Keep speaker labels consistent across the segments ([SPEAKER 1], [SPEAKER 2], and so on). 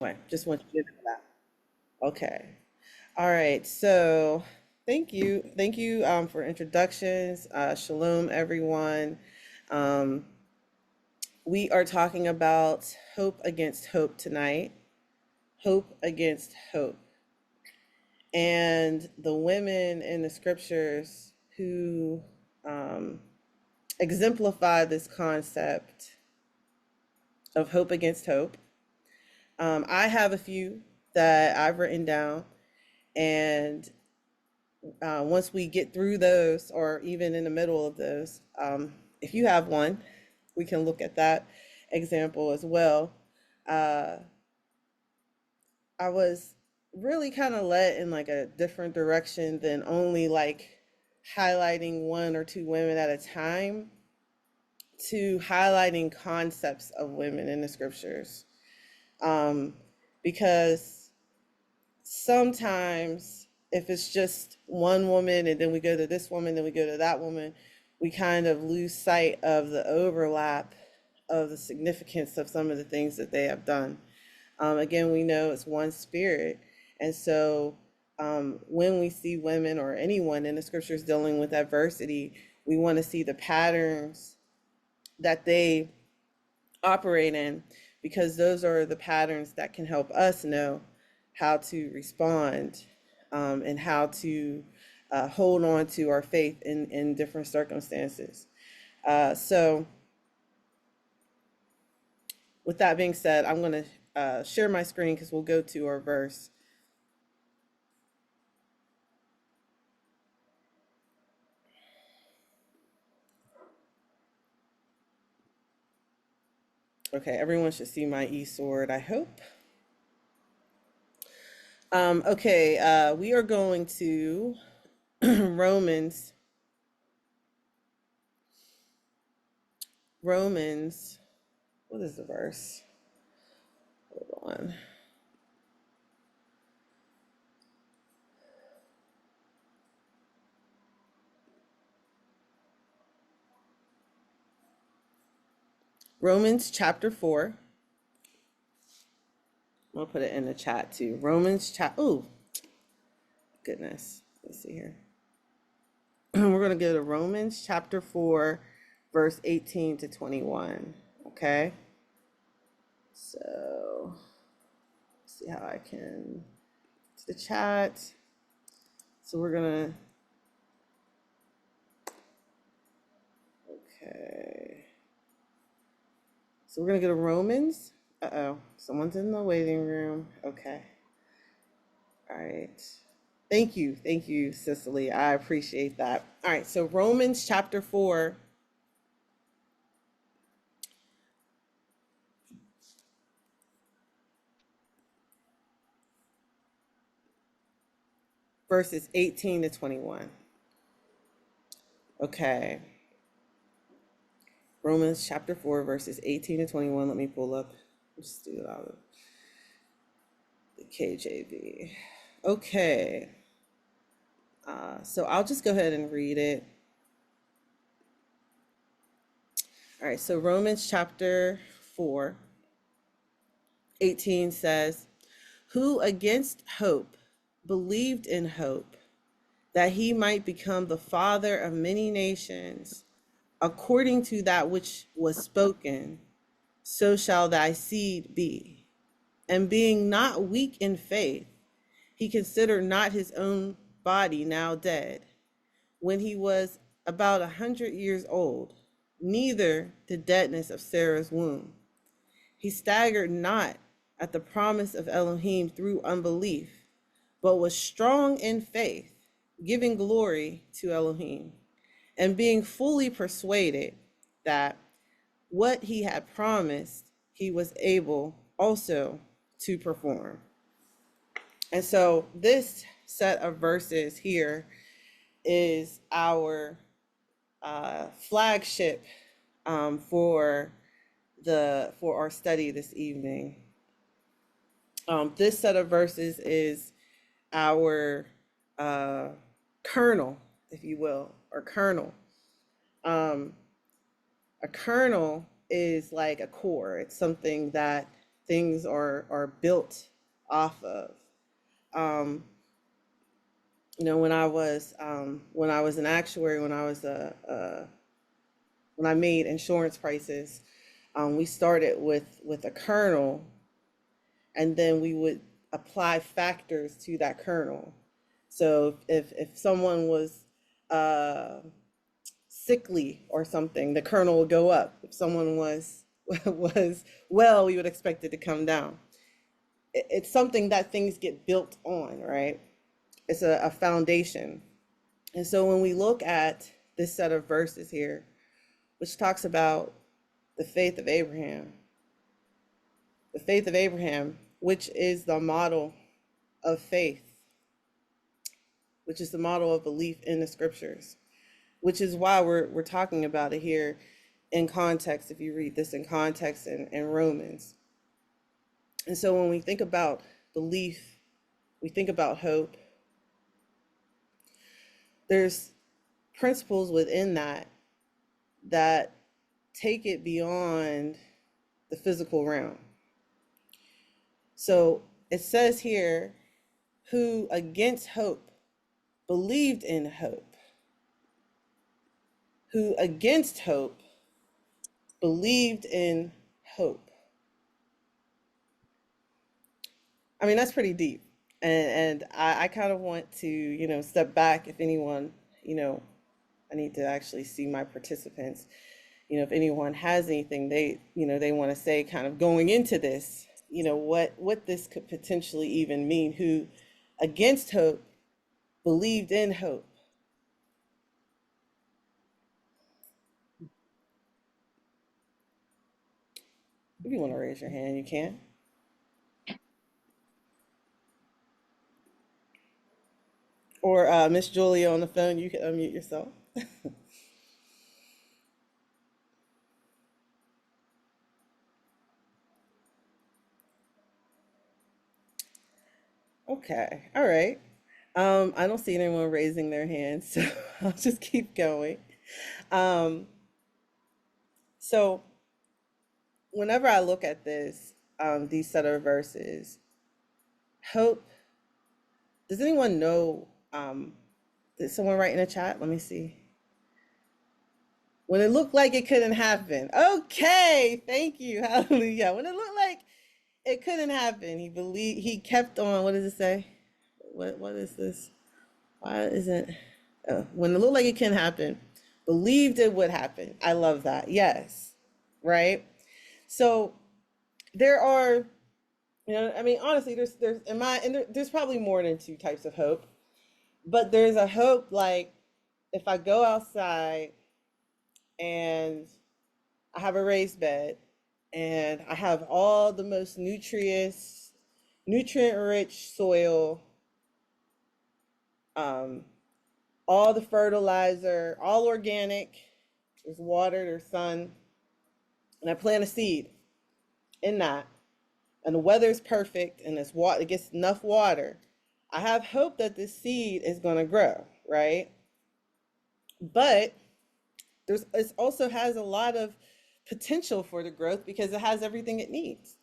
[SPEAKER 1] Anyway, just want you to know that. Okay. All right. So thank you. Thank you for introductions. Shalom, everyone. Um, we are talking about hope against hope tonight. Hope against hope. And the women in the scriptures who um, exemplify this concept of hope against hope. I have a few that I've written down, and once we get through those, or even in the middle of those, if you have one, we can look at that example as well. Uh, I was really kind of led in like a different direction than only like highlighting one or two women at a time, to highlighting concepts of women in the scriptures. Um, because sometimes if it's just one woman and then we go to this woman, then we go to that woman, we kind of lose sight of the overlap of the significance of some of the things that they have done. Again, we know it's one spirit. And so when we see women or anyone in the scriptures dealing with adversity, we want to see the patterns that they operate in, because those are the patterns that can help us know how to respond, and how to hold on to our faith in different circumstances. So, with that being said, I'm going to share my screen because we'll go to our verse. Okay, everyone should see my e-sword, I hope. Okay, we are going to Romans. Romans, what is the verse? Hold on. Romans chapter 4. I'll put it in the chat too. Oh, goodness. Let's see here. We're going to go to Romans chapter 4, verse 18 to 21. Okay. So, let's see how I can to the chat. So we're going to, okay. So we're going to go to Romans. Uh-oh. Someone's in the waiting room. Okay. All right. Thank you. Thank you, Cicely. I appreciate that. All right. So Romans chapter 4, verses 18 to 21. Okay. Romans chapter 4, verses 18 to 21. Let me pull up. Let's do it out of the KJV. Okay. So I'll just go ahead and read it. All right. So Romans chapter 4, 18 says, "Who against hope believed in hope, that he might become the father of many nations, according to that which was spoken, so shall thy seed be. And being not weak in faith, he considered not his own body now dead, when he was about 100 years old, neither the deadness of Sarah's womb. He staggered not at the promise of Elohim through unbelief, but was strong in faith, giving glory to Elohim, and being fully persuaded that what he had promised, he was able also to perform." And so this set of verses here is our flagship for our study this evening. This set of verses is our kernel, if you will, or kernel. Um, a kernel is like a core. It's something that things are built off of. Um, when I was an actuary, when I made insurance prices, we started with a kernel, and then we would apply factors to that kernel. So if someone was uh, sickly or something, the kernel would go up. If someone was was well, we would expect it to come down. It's something that things get built on, right? It's a foundation. And so when we look at this set of verses here, which talks about the faith of Abraham, the faith of Abraham, which is the model of faith, which is the model of belief in the scriptures, which is why we're talking about it here in context. If you read this in context in Romans. And so when we think about belief, we think about hope. There's principles within that take it beyond the physical realm. So it says here, who against hope believed in hope. Who against hope believed in hope. I mean, that's pretty deep. And I kind of want to, step back. If anyone, I need to actually see my participants. If anyone has anything they want to say kind of going into this, what this could potentially even mean. Who against hope believed in hope. If you want to raise your hand, you can. Or Miss Julia on the phone, you can unmute yourself. Okay, all right. I don't see anyone raising their hands, so I'll just keep going. Um, so whenever I look at this, these set of verses, hope. Does anyone know? Did someone write in the chat? Let me see. When it looked like it couldn't happen. Okay, thank you. Hallelujah. When it looked like it couldn't happen, he kept on. What does it say? What is this? Why isn't when it looked like it couldn't happen, believed it would happen. I love that. Yes. Right? So there are, I mean, honestly, there's probably more than two types of hope. But there's a hope like if I go outside and I have a raised bed and I have all the most nutrient rich soil, um, all the fertilizer, all organic, there's water, there's sun, and I plant a seed in that, and the weather's perfect and it gets enough water. I have hope that this seed is going to grow, right? But it also has a lot of potential for the growth because it has everything it needs,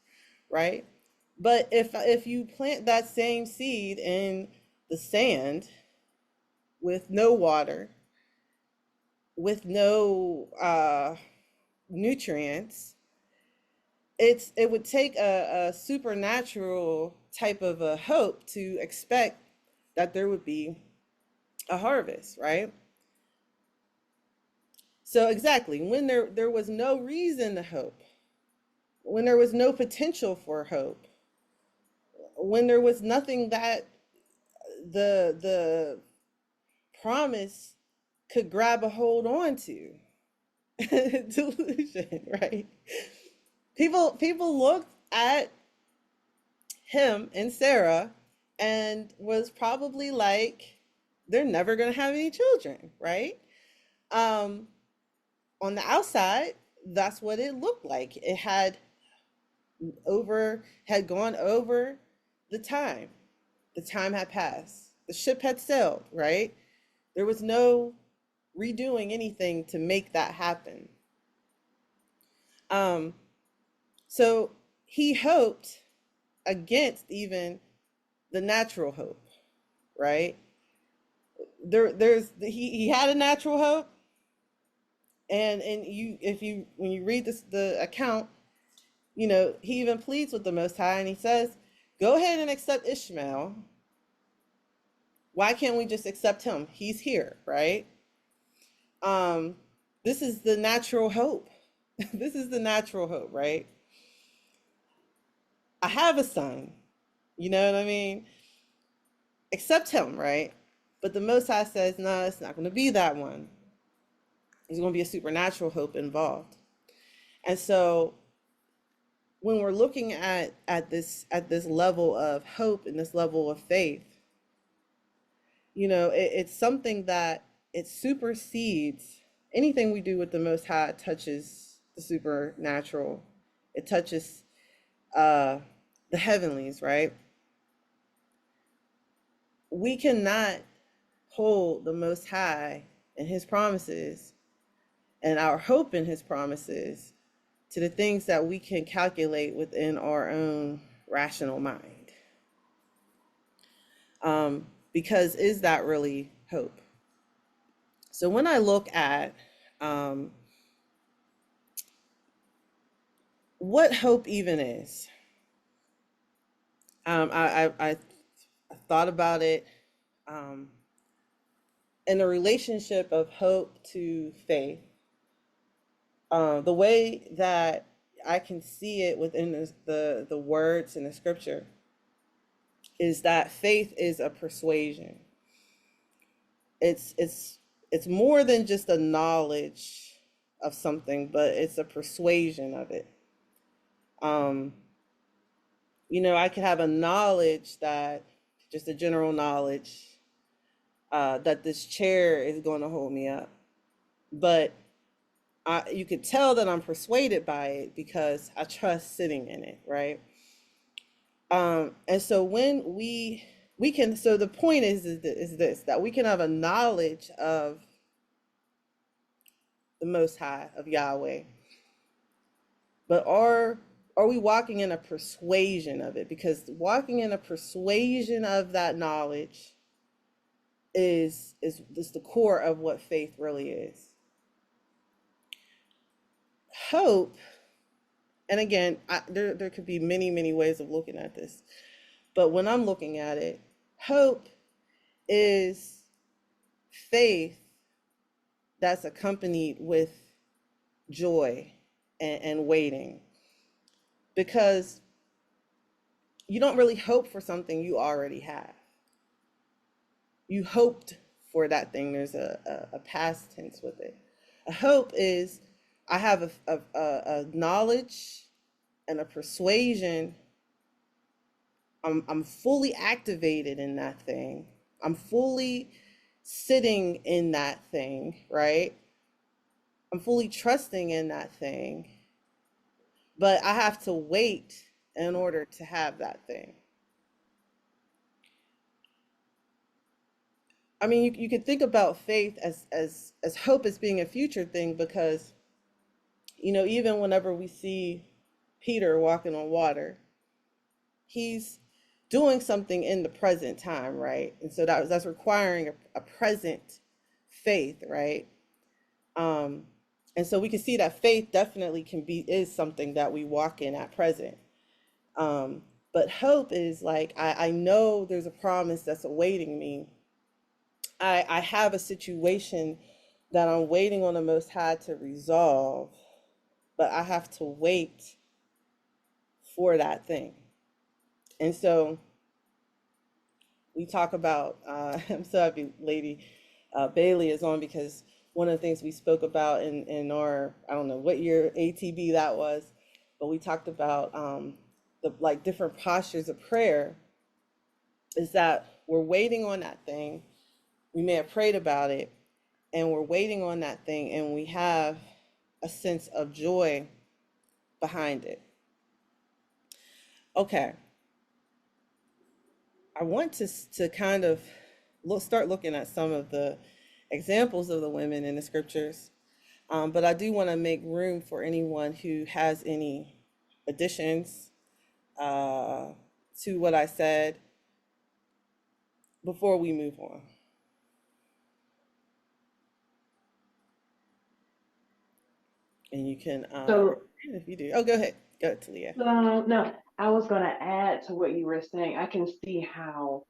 [SPEAKER 1] right? But if you plant that same seed in the sand with no water, with no nutrients, it would take a supernatural type of a hope to expect that there would be a harvest, right? So exactly, when there was no reason to hope, when there was no potential for hope, when there was nothing that the promise could grab a hold on to. Delusion, right? People looked at him and Sarah and was probably like, they're never gonna have any children, right? Um, on the outside, that's what it looked like. It had gone over the time. The time had passed. The ship had sailed, right? There was no redoing anything to make that happen. Um, so he hoped against even the natural hope, right? He had a natural hope, and you if you when you read the account, he even pleads with the Most High, and he says, "Go ahead and accept Ishmael. Why can't we just accept him? He's here, right?" Um, this is the natural hope. This is the natural hope, right? I have a son. You know what I mean? Accept him, right? But the Most High says, no, it's not going to be that one. There's going to be a supernatural hope involved. And so when we're looking at this level of hope and this level of faith, it's something that it supersedes anything we do with the Most High. Touches the supernatural. It touches uh, the heavenlies, right? We cannot hold the Most High and His promises and our hope in His promises to the things that we can calculate within our own rational mind. Because is that really hope? So when I look at what hope even is, I thought about it in the relationship of hope to faith. The way that I can see it within the words in the scripture is that faith is a persuasion. It's more than just a knowledge of something, but it's a persuasion of it. Um, I could have a knowledge that, just a general knowledge, that this chair is going to hold me up, but you could tell that I'm persuaded by it because I trust sitting in it, right? And so when we can, so the point is this, that we can have a knowledge of the Most High, of Yahweh, but are we walking in a persuasion of it? Because walking in a persuasion of that knowledge is the core of what faith really is. Hope, and again, there could be many ways of looking at this, but when I'm looking at it, hope is faith that's accompanied with joy and waiting, because you don't really hope for something you already have. You hoped for that thing. There's a past tense with it. A hope is, I have a knowledge and a persuasion. I'm fully activated in that thing. I'm fully sitting in that thing, right? I'm fully trusting in that thing, but I have to wait in order to have that thing. I mean, you could think about faith as hope as being a future thing, because even whenever we see Peter walking on water, he's doing something in the present time, right? And so that's requiring a present faith, right? Um, and so we can see that faith definitely is something that we walk in at present. Um, but hope is like, I know there's a promise that's awaiting me. I have a situation that I'm waiting on the Most High to resolve, but I have to wait for that thing. And so we talk about, I'm so happy Lady Bailey is on, because one of the things we spoke about in our, I don't know what year ATB that was, but we talked about the like different postures of prayer, is that we're waiting on that thing. We may have prayed about it, and we're waiting on that thing, and we have a sense of joy behind it. Okay, I want to kind of start looking at some of the examples of the women in the scriptures, but I do want to make room for anyone who has any additions uh, to what I said before we move on? And you can,
[SPEAKER 2] So,
[SPEAKER 1] if you do. Oh, go ahead. Go ahead, Talia.
[SPEAKER 2] no, I was going to add to what you were saying. I can see how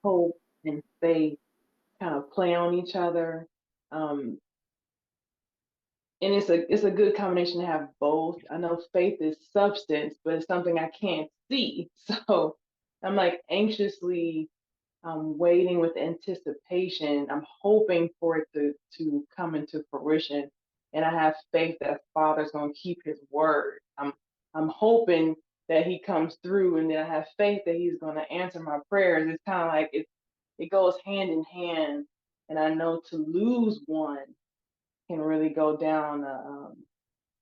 [SPEAKER 2] hope and faith kind of play on each other. Um, and it's a good combination to have both. I know faith is substance, but it's something I can't see. So I'm like anxiously waiting with anticipation. I'm hoping for it to come into fruition, and I have faith that Father's going to keep His word. I'm hoping that He comes through, and then I have faith that He's going to answer my prayers. It's kind of like it goes hand in hand, and I know to lose one can really go down a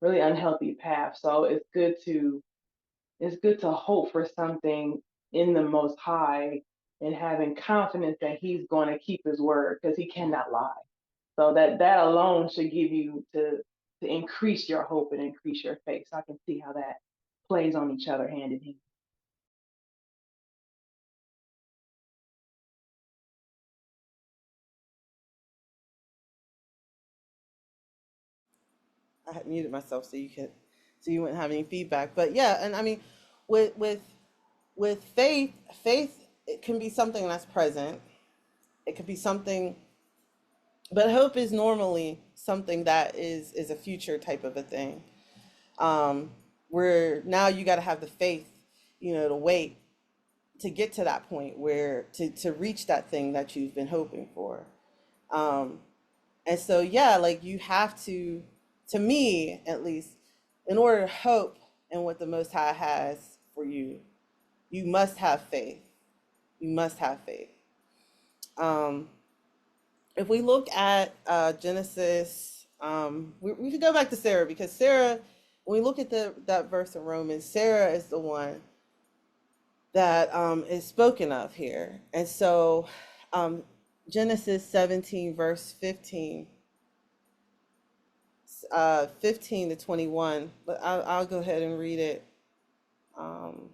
[SPEAKER 2] really unhealthy path. So it's good to hope for something in the Most High and having confidence that He's going to keep His word because He cannot lie. So that alone should give you to increase your hope and increase your faith. So I can see how that plays on each other hand in hand.
[SPEAKER 1] I had muted myself so so you wouldn't have any feedback. But yeah, and I mean, with with with faith, it can be something that's present. It could be something, but hope is normally something that is a future type of a thing. Um, where now you got to have the faith, to wait to get to that point where to reach that thing that you've been hoping for. Um, and so yeah, like you have to me at least, in order to hope in what the Most High has for you, you must have faith. You must have faith. Um, if we look at Genesis, we could go back to Sarah because Sarah, when we look at that verse in Romans, Sarah is the one that is spoken of here. And so um, Genesis 17, verse 15 to 21, but I'll go ahead and read it. Um,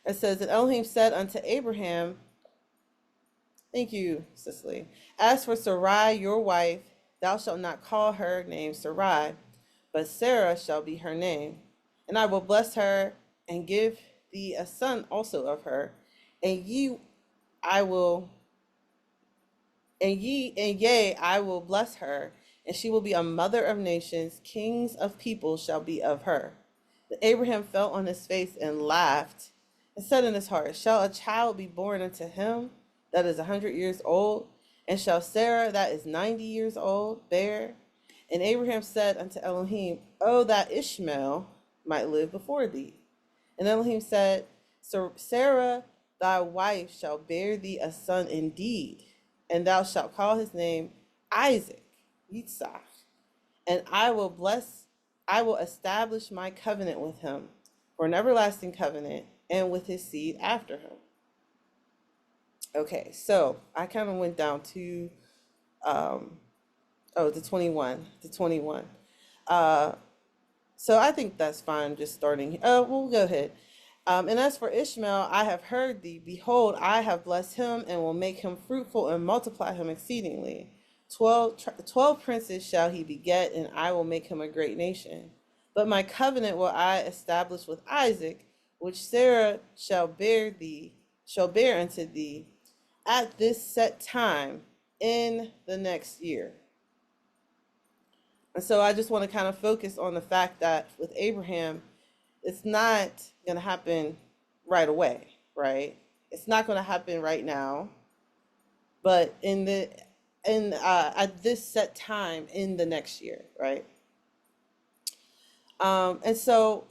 [SPEAKER 1] it says, that Elohim said unto Abraham, thank you, Cicely, as for Sarai, your wife, thou shalt not call her name Sarai, but Sarah shall be her name. And I will bless her and give thee a son also of her. And ye, I will and yea, I will bless her, and she will be a mother of nations, kings of people shall be of her. Then Abraham fell on his face and laughed, and said in his heart, shall a child be born unto him that is 100 years old? And shall Sarah that is 90 years old bear? And Abraham said unto Elohim, oh, that Ishmael might live before thee. And Elohim said, so Sarah thy wife shall bear thee a son indeed, and thou shalt call his name Isaac, Yitzhak. And I will establish my covenant with him for an everlasting covenant, and with his seed after him. Okay, so I kind of went down to um, the 21, the 21. Uh, So I think that's fine just starting. We'll go ahead. And as for Ishmael, I have heard thee. Behold, I have blessed him and will make him fruitful and multiply him exceedingly. 12 princes shall he beget, and I will make him a great nation. But my covenant will I establish with Isaac, which Sarah shall bear unto thee at this set time in the next year. And so I just want to kind of focus on the fact that with Abraham, it's not going to happen right away, right? It's not going to happen right now, but at this set time in the next year, right? And so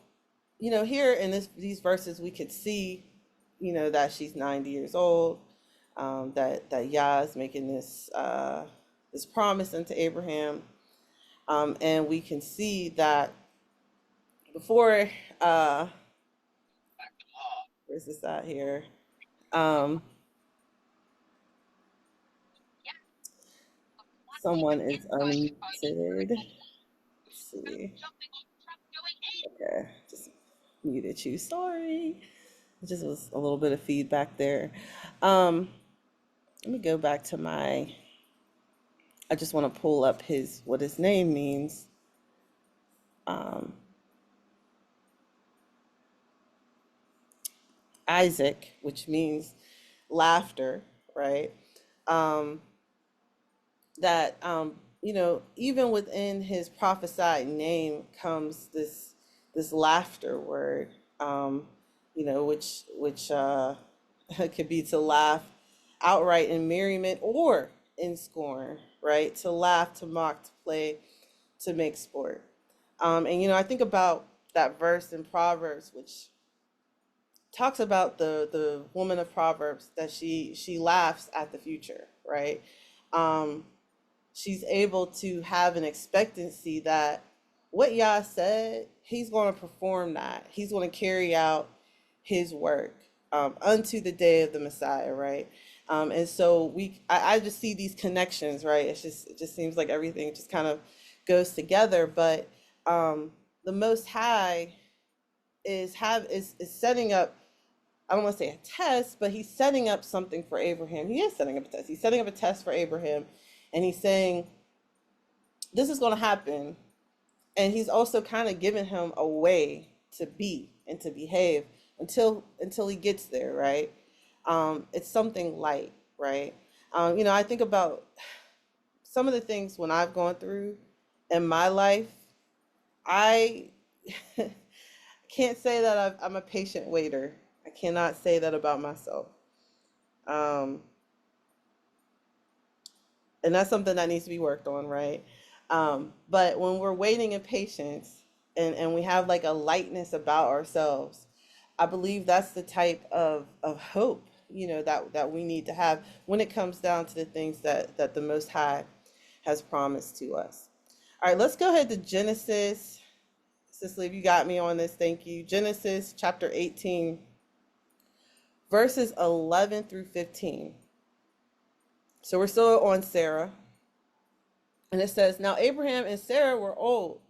[SPEAKER 1] here in these verses, we could see, that she's 90 years old, that Yah is making this promise unto Abraham, and we can see that before where's this at here? Um, Someone is unmuted. Let's see. Okay, just muted you. Sorry. It just was a little bit of feedback there. Um, Let me go back to my. I just want to pull up his what his name means. Um, Isaac, which means laughter, right? Um, that even within his prophesied name comes this laughter word, um, which could be to laugh outright in merriment or in scorn, right? To laugh, to mock, to play, to make sport. And I think about that verse in Proverbs, which talks about the woman of Proverbs, that she laughs at the future, right? Um, she's able to have an expectancy that what Yah said, he's going to perform that. He's going to carry out his work unto the day of the Messiah, right? And so I just see these connections, right? It just seems like everything just kind of goes together. But the Most High is setting up. I don't want to say a test, but he's setting up something for Abraham. He is setting up a test. He's setting up a test for Abraham, and he's saying, this is going to happen. And he's also kind of giving him a way to be and to behave until he gets there, right? It's something light, right? I think about some of the things when I've gone through in my life. I can't say that I'm a patient waiter. I cannot say that about myself. Um, and that's something that needs to be worked on, right? But when we're waiting in patience, and we have like a lightness about ourselves, I believe that's the type of hope, that we need to have when it comes down to the things that the Most High has promised to us. All right, let's go ahead to Genesis. Cicely, if you got me on this, thank you. Genesis chapter 18, verses 11 through 15. So we're still on Sarah. And it says, now Abraham and Sarah were old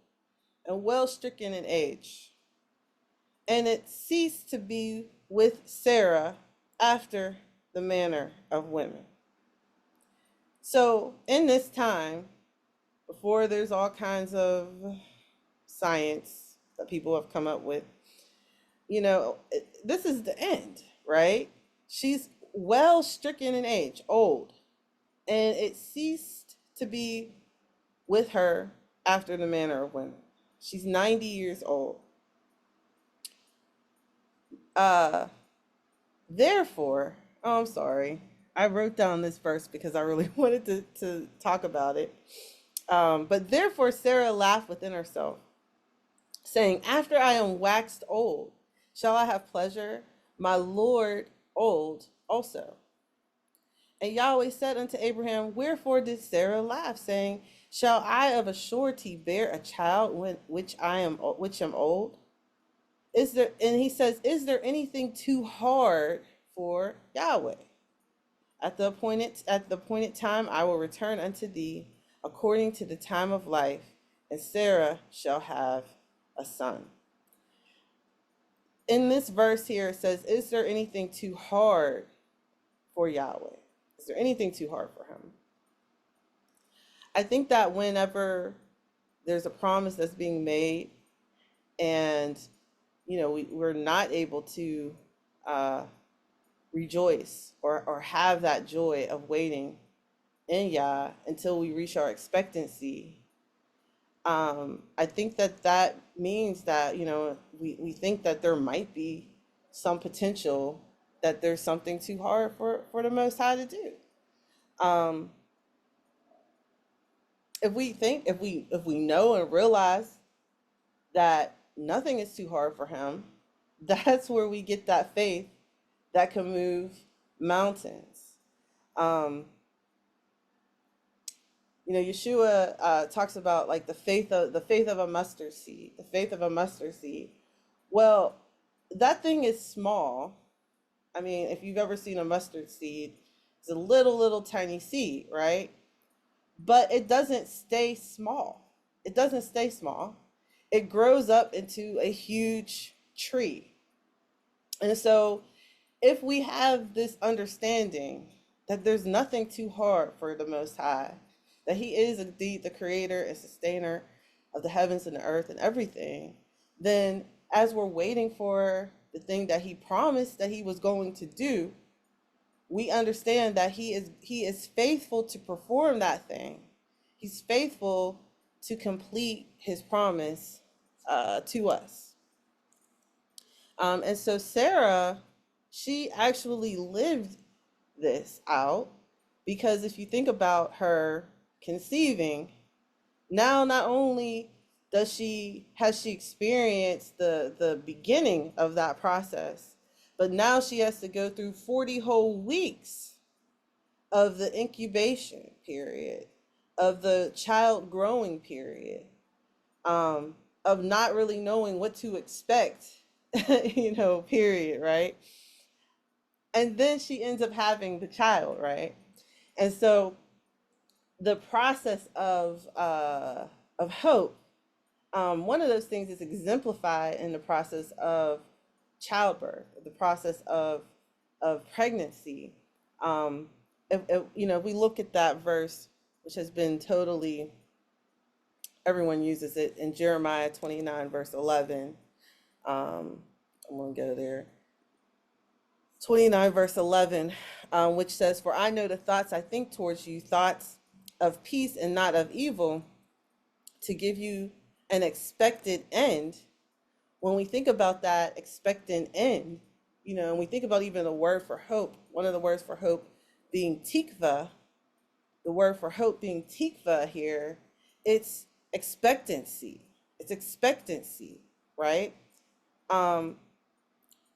[SPEAKER 1] and well stricken in age. And it ceased to be with Sarah after the manner of women. So in this time, before there's all kinds of science that people have come up with, this is the end, right? She's well stricken in age, old. And it ceased to be with her after the manner of women. She's 90 years old. Uh, Therefore, oh, I'm sorry. I wrote down this verse because I really wanted to talk about it. But therefore, Sarah laughed within herself, saying, after I am waxed old, shall I have pleasure, my Lord old also? And Yahweh said unto Abraham, wherefore did Sarah laugh, saying, shall I of a surety bear a child which am old? And he says, is there anything too hard for Yahweh? At the appointed time I will return unto thee according to the time of life, and Sarah shall have a son. In this verse here it says, is there anything too hard for Yahweh? Is there anything too hard for him? I think that whenever there's a promise that's being made, and we're not able to uh, rejoice or have that joy of waiting in Yah until we reach our expectancy. I think that means that we think that there might be some potential that there's something too hard for the Most High to do. Um, if we know and realize that nothing is too hard for him, that's where we get that faith that can move mountains. Um, Yeshua talks about like the faith of a mustard seed, the faith of a mustard seed. Well, that thing is small. I mean, if you've ever seen a mustard seed, it's a little tiny seed, right? But it doesn't stay small. It doesn't stay small. it grows up into a huge tree. And so, if we have this understanding that there's nothing too hard for the Most High, that He is indeed the creator and sustainer of the heavens and the earth and everything, then as we're waiting for the thing that He promised that He was going to do, we understand that He is faithful to perform that thing. He's faithful to complete His promise to us. And so Sarah, she actually lived this out, because if you think about her conceiving, now not only has she experienced the beginning of that process, but now she has to go through 40 whole weeks of the incubation period, of the child growing period, um, of not really knowing what to expect, period, right? And then she ends up having the child, right? And so the process of hope, one of those things is exemplified in the process of childbirth, the process of pregnancy. If we look at that verse, which has been totally, everyone uses it in Jeremiah 29 verse 11. I'm gonna go there. 29 verse 11, which says, "For I know the thoughts I think towards you, thoughts of peace and not of evil, to give you an expected end." When we think about that expectant end, and we think about even the word for hope, one of the words for hope being tikva, the word for hope being tikva here, it's expectancy. It's expectancy, right? Um,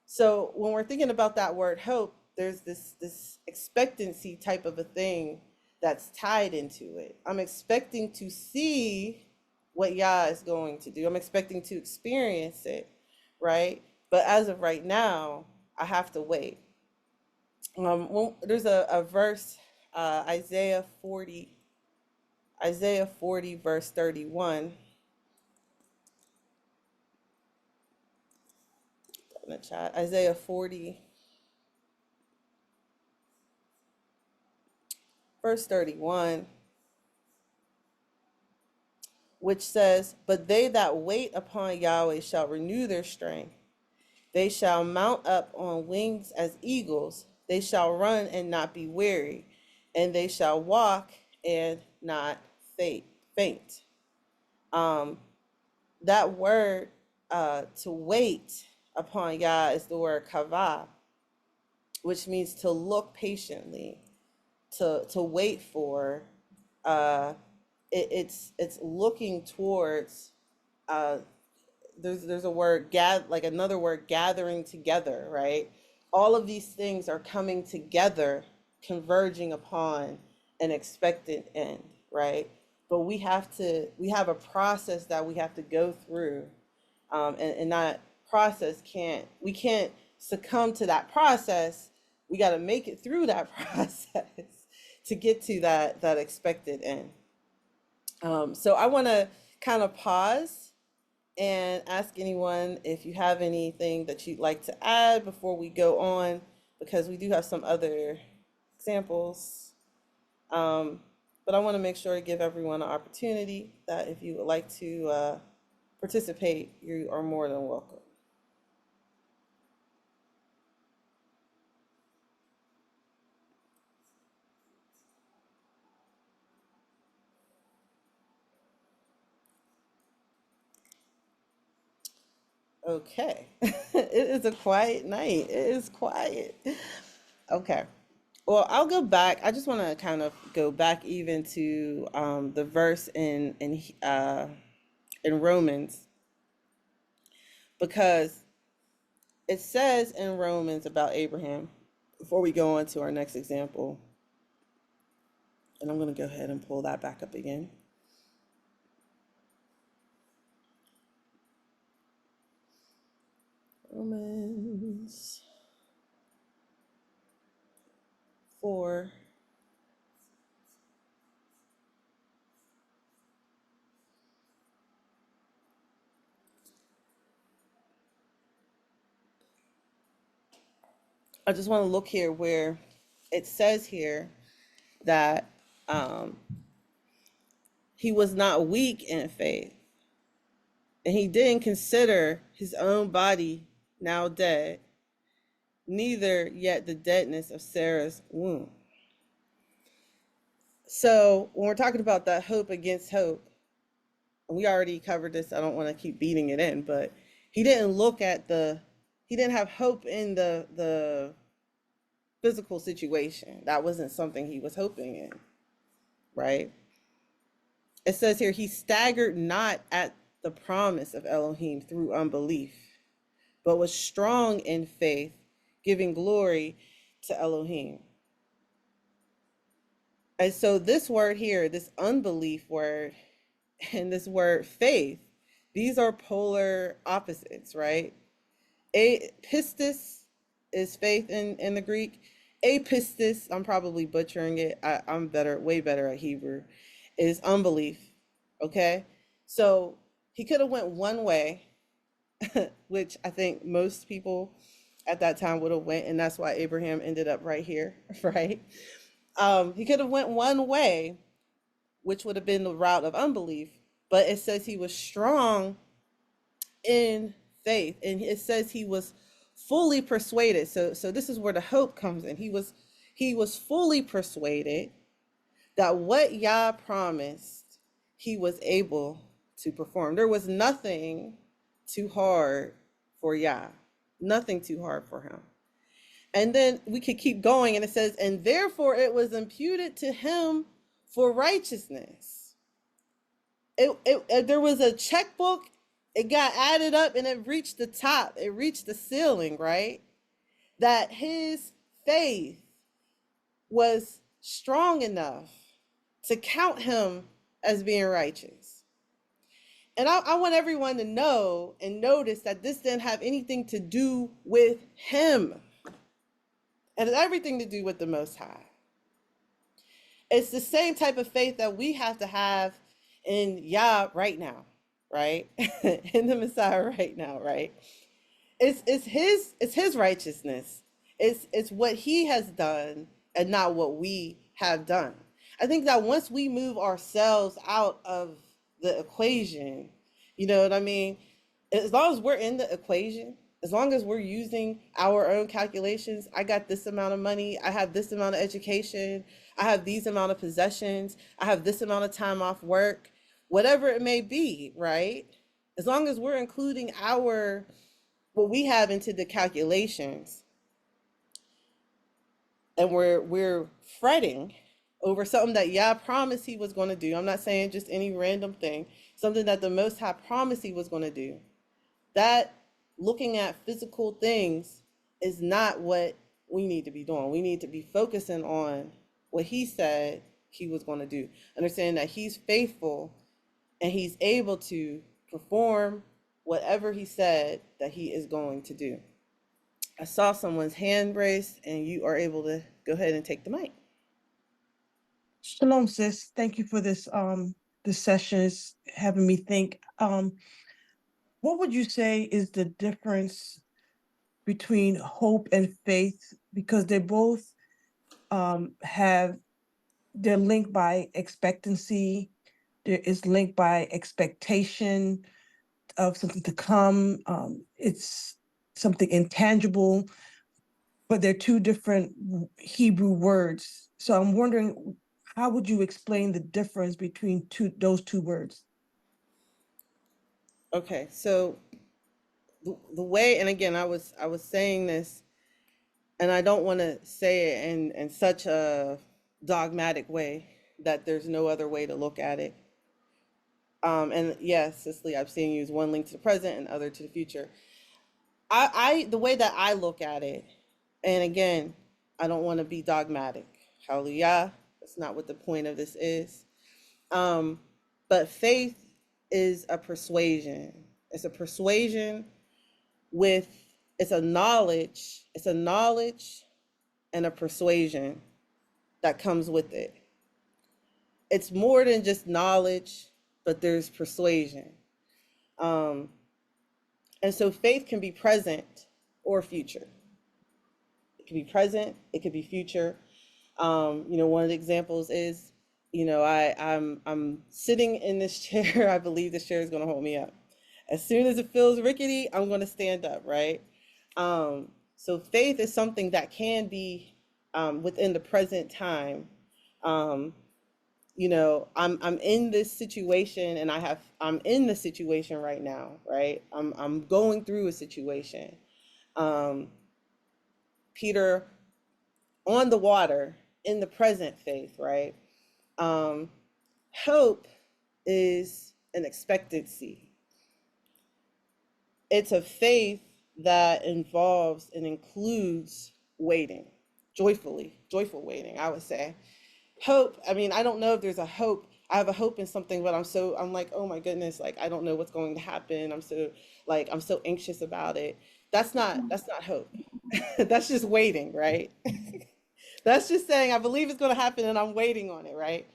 [SPEAKER 1] So when we're thinking about that word hope, there's this expectancy type of a thing that's tied into it. I'm expecting to see what Yah is going to do. I'm expecting to experience it, right? But as of right now, I have to wait. There's a verse, Isaiah 40 verse 31 in the chat. Isaiah 40 verse 31, which says, "But they that wait upon Yahweh shall renew their strength. They shall mount up on wings as eagles. They shall run and not be weary, and they shall walk and not faint." Um, that word to wait upon Yah is the word kavah, which means to look patiently, to wait for. Uh, it's looking towards. Uh, there's a word like another word, gathering together, right? All of these things are coming together, converging upon an expected end, right? But we have a process that we have to go through, and that process we can't succumb to that process. We got to make it through that process to get to that expected end. So I want to kind of pause and ask anyone if you have anything that you'd like to add before we go on, because we do have some other examples. Um, but I want to make sure to give everyone an opportunity that if you would like to participate, you are more than welcome. Okay. It is a quiet night. It is quiet. Okay. Well, I'll go back. I just want to kind of go back even to the verse in Romans, because it says in Romans about Abraham, before we go on to our next example, and I'm going to go ahead and pull that back up again. Romans 4. I just want to look here where it says here that um, he was not weak in faith, and he didn't consider his own body now dead, neither yet the deadness of Sarah's womb. So when we're talking about that hope against hope, and we already covered this, I don't want to keep beating it in, but he didn't look at he didn't have hope in the physical situation. That wasn't something he was hoping in, right? It says here, he staggered not at the promise of Elohim through unbelief, but was strong in faith, giving glory to Elohim. And so this word here, this unbelief word, and this word faith, these are polar opposites, right? Pistis is faith in the Greek. Apistis, I'm probably butchering it. I'm way better at Hebrew, is unbelief. Okay? So he could have went one way, which I think most people at that time would have went, and that's why Abraham ended up right here, right? He could have went one way, which would have been the route of unbelief, but it says he was strong in faith, and it says he was fully persuaded. So this is where the hope comes in. He was fully persuaded that what Yah promised, he was able to perform. There was nothing too hard for Yah, nothing too hard for him. And then we could keep going, and it says, and therefore it was imputed to him for righteousness. There was a checkbook, it got added up, and it reached the top, it reached the ceiling, right? That his faith was strong enough to count him as being righteous. And I want everyone to know and notice that this didn't have anything to do with him. And it's everything to do with the Most High. It's the same type of faith that we have to have in Yah right now, right? In the Messiah right now, right? It's his righteousness. It's what he has done and not what we have done. I think that once we move ourselves out of the equation, you know what I mean? As long as we're in the equation, as long as we're using our own calculations, I got this amount of money, I have this amount of education, I have these amount of possessions, I have this amount of time off work, whatever it may be, right? As long as we're including what we have into the calculations, and we're fretting over something that Yah promised he was going to do. I'm not saying just any random thing, something that the Most High promised he was going to do. That looking at physical things is not what we need to be doing. We need to be focusing on what he said he was going to do. Understanding that he's faithful and he's able to perform whatever he said that he is going to do. I saw someone's hand raised, and you are able to go ahead and take the mic.
[SPEAKER 3] Shalom, sis. Thank you for this session. It's having me think. What would you say is the difference between hope and faith? Because they both they're linked by expectancy. There is linked by expectation of something to come. It's something intangible, but they're two different Hebrew words. So I'm wondering, how would you explain the difference between those two words?
[SPEAKER 1] Okay, so the way, and again, I was saying this, and I don't want to say it in such a dogmatic way that there's no other way to look at it. And yes, Cicely, I've seen you use one link to the present and other to the future. The way that I look at it, and again, I don't want to be dogmatic. Hallelujah. That's not what the point of this is. But faith is a persuasion. It's a persuasion with it's a knowledge and a persuasion that comes with it. It's more than just knowledge, but there's persuasion. Um, and so faith can be present or future. could be present, it could be future. One of the examples is, I'm sitting in this chair. I believe this chair is going to hold me up. As soon as it feels rickety, I'm going to stand up, right? So faith is something that can be within the present time. Um, I'm in this situation, and I'm in the situation right now, right? I'm going through a situation. Um, Peter on the water in the present faith, right? Um, Hope is an expectancy. It's a faith that involves and includes waiting, joyful waiting, I would say. Hope, I mean, I don't know if there's a hope. I have a hope in something, but I'm like, oh my goodness, like I don't know what's going to happen. I'm so anxious about it. That's not hope. That's just waiting, right? That's just saying I believe it's going to happen and I'm waiting on it, right?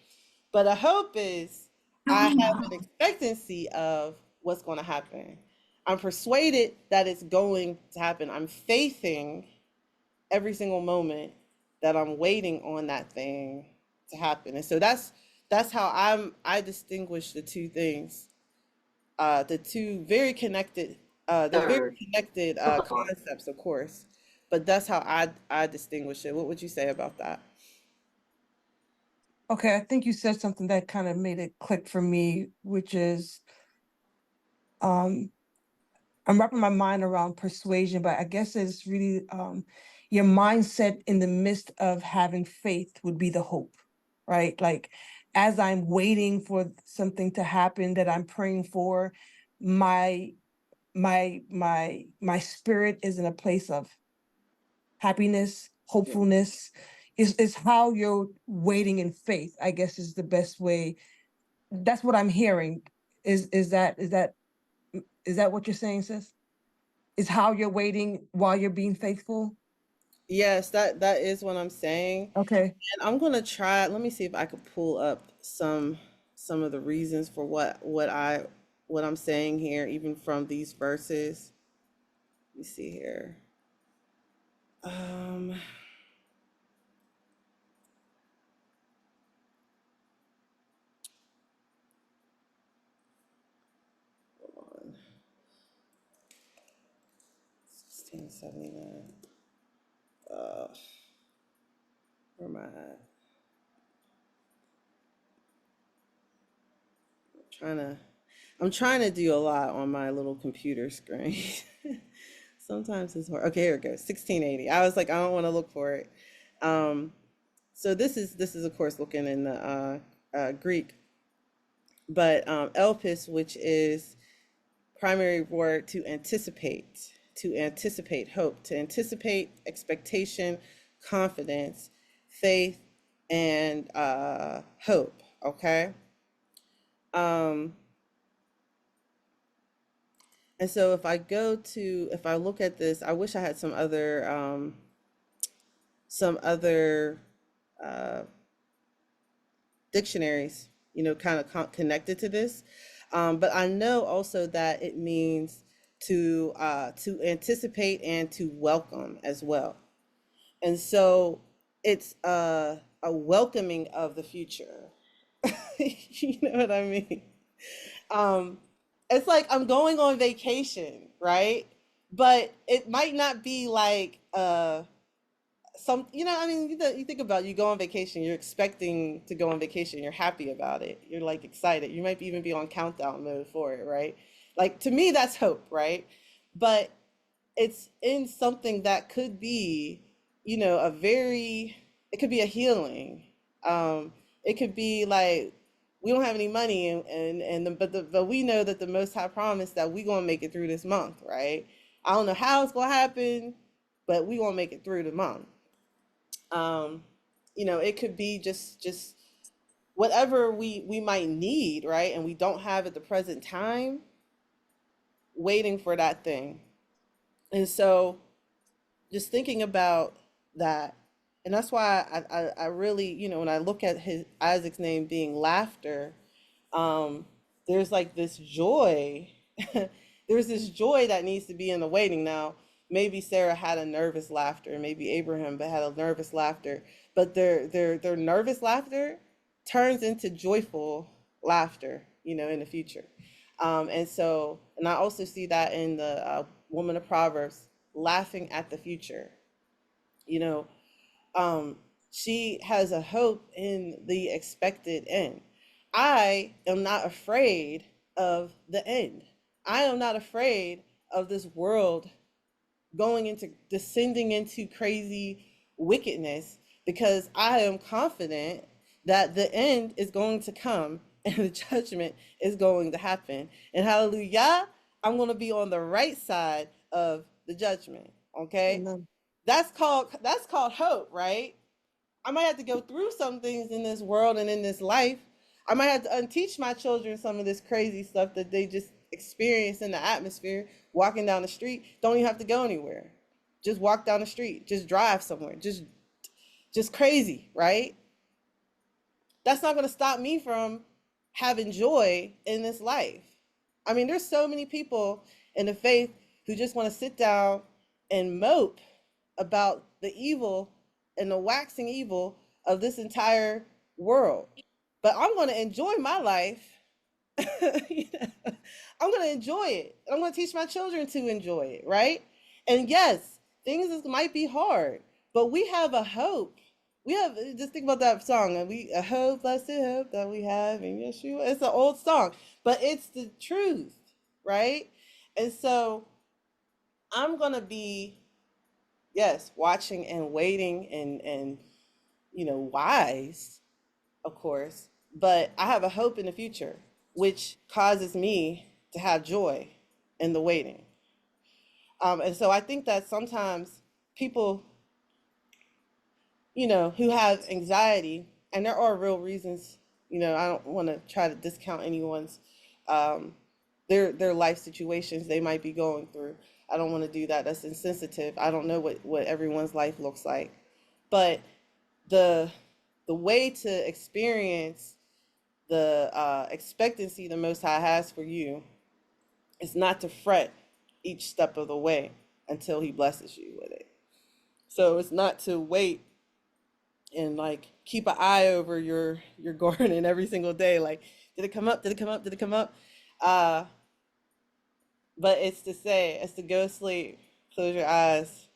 [SPEAKER 1] But a hope is I have an expectancy of what's going to happen. I'm persuaded that it's going to happen. I'm faithing every single moment that I'm waiting on that thing to happen. And so that's how I distinguish the two things. The two very connected they're very connected concepts, of course. But that's how I distinguish it. What would you say about that?
[SPEAKER 3] Okay, I think you said something that kind of made it click for me, which is um, I'm wrapping my mind around persuasion, but I guess it's really your mindset in the midst of having faith would be the hope, right? Like as I'm waiting for something to happen that I'm praying for, my my spirit is in a place of happiness, hopefulness. Is how you're waiting in faith, I guess is the best way. That's what I'm hearing. Is that what you're saying, sis? Is how you're waiting while you're being faithful?
[SPEAKER 1] Yes, that is what I'm saying.
[SPEAKER 3] Okay.
[SPEAKER 1] And I'm gonna try. Let me see if I could pull up some of the reasons for what I'm saying here, even from these verses. Let me see here. Um, hold on. 1679. Uh, where am I at? Trying to. I'm trying to do a lot on my little computer screen. Sometimes it's hard. Okay, here it goes. 1680. I was like, I don't want to look for it. Um, so this is of course looking in the Greek, but elpis, which is primary word to anticipate hope, to anticipate expectation, confidence, faith, and hope. Okay. Um, and so if I look at this, I wish I had some other uh, dictionaries, kind of connected to this. But I know also that it means to anticipate and to welcome as well. And so it's a welcoming of the future. You know what I mean? Um, it's like I'm going on vacation, right? But it might not be like I mean, you think about it, you go on vacation, you're expecting to go on vacation, you're happy about it, you're like excited, you might even be on countdown mode for it, right? Like to me that's hope, right? But it's in something that could be, a very, it could be a healing. It could be like we don't have any money, but we know that the Most High promised that we gonna make it through this month, right? I don't know how it's gonna happen, but we gonna make it through the month. um it could be just whatever we might need, right, and we don't have at the present time, waiting for that thing. And so just thinking about that, and that's why I really, when I look at his Isaac's name being laughter, um there's like this joy. There's this joy that needs to be in the waiting. Now maybe Sarah had a nervous laughter, maybe Abraham but had a nervous laughter, but their nervous laughter turns into joyful laughter, in the future. And I also see that in the woman of Proverbs laughing at the future. You know, um, she has a hope in the expected end. I am not afraid of the end. I am not afraid of this world descending into crazy wickedness, because I am confident that the end is going to come and the judgment is going to happen. And hallelujah, I'm going to be on the right side of the judgment. Okay?
[SPEAKER 3] Amen.
[SPEAKER 1] That's called hope, right? I might have to go through some things in this world and in this life. I might have to unteach my children some of this crazy stuff that they just experience in the atmosphere, walking down the street. Don't even have to go anywhere. Just walk down the street. Just drive somewhere. Just crazy, right? That's not going to stop me from having joy in this life. I mean, there's so many people in the faith who just want to sit down and mope about the evil and the waxing evil of this entire world. But I'm going to enjoy my life. You know, I'm going to enjoy it. I'm going to teach my children to enjoy it, right? And yes, might be hard, but we have a hope. We have, just think about that song, and we a hope, blessed hope that we have in Yeshua. It's an old song, but it's the truth, right? And so I'm gonna be, yes, watching and waiting and wise, of course, but I have a hope in the future, which causes me to have joy in the waiting. And so I think that sometimes people, who have anxiety, and there are real reasons, I don't want to try to discount anyone's um, their life situations they might be going through. I don't want to do that. That's insensitive. I don't know what everyone's life looks like, but the the way to experience the expectancy the Most High has for you is not to fret each step of the way until He blesses you with it. So it's not to wait and like keep an eye over your garden every single day. Like, did it come up? Did it come up? Did it come up? Uh, but it's to go to sleep, close your eyes,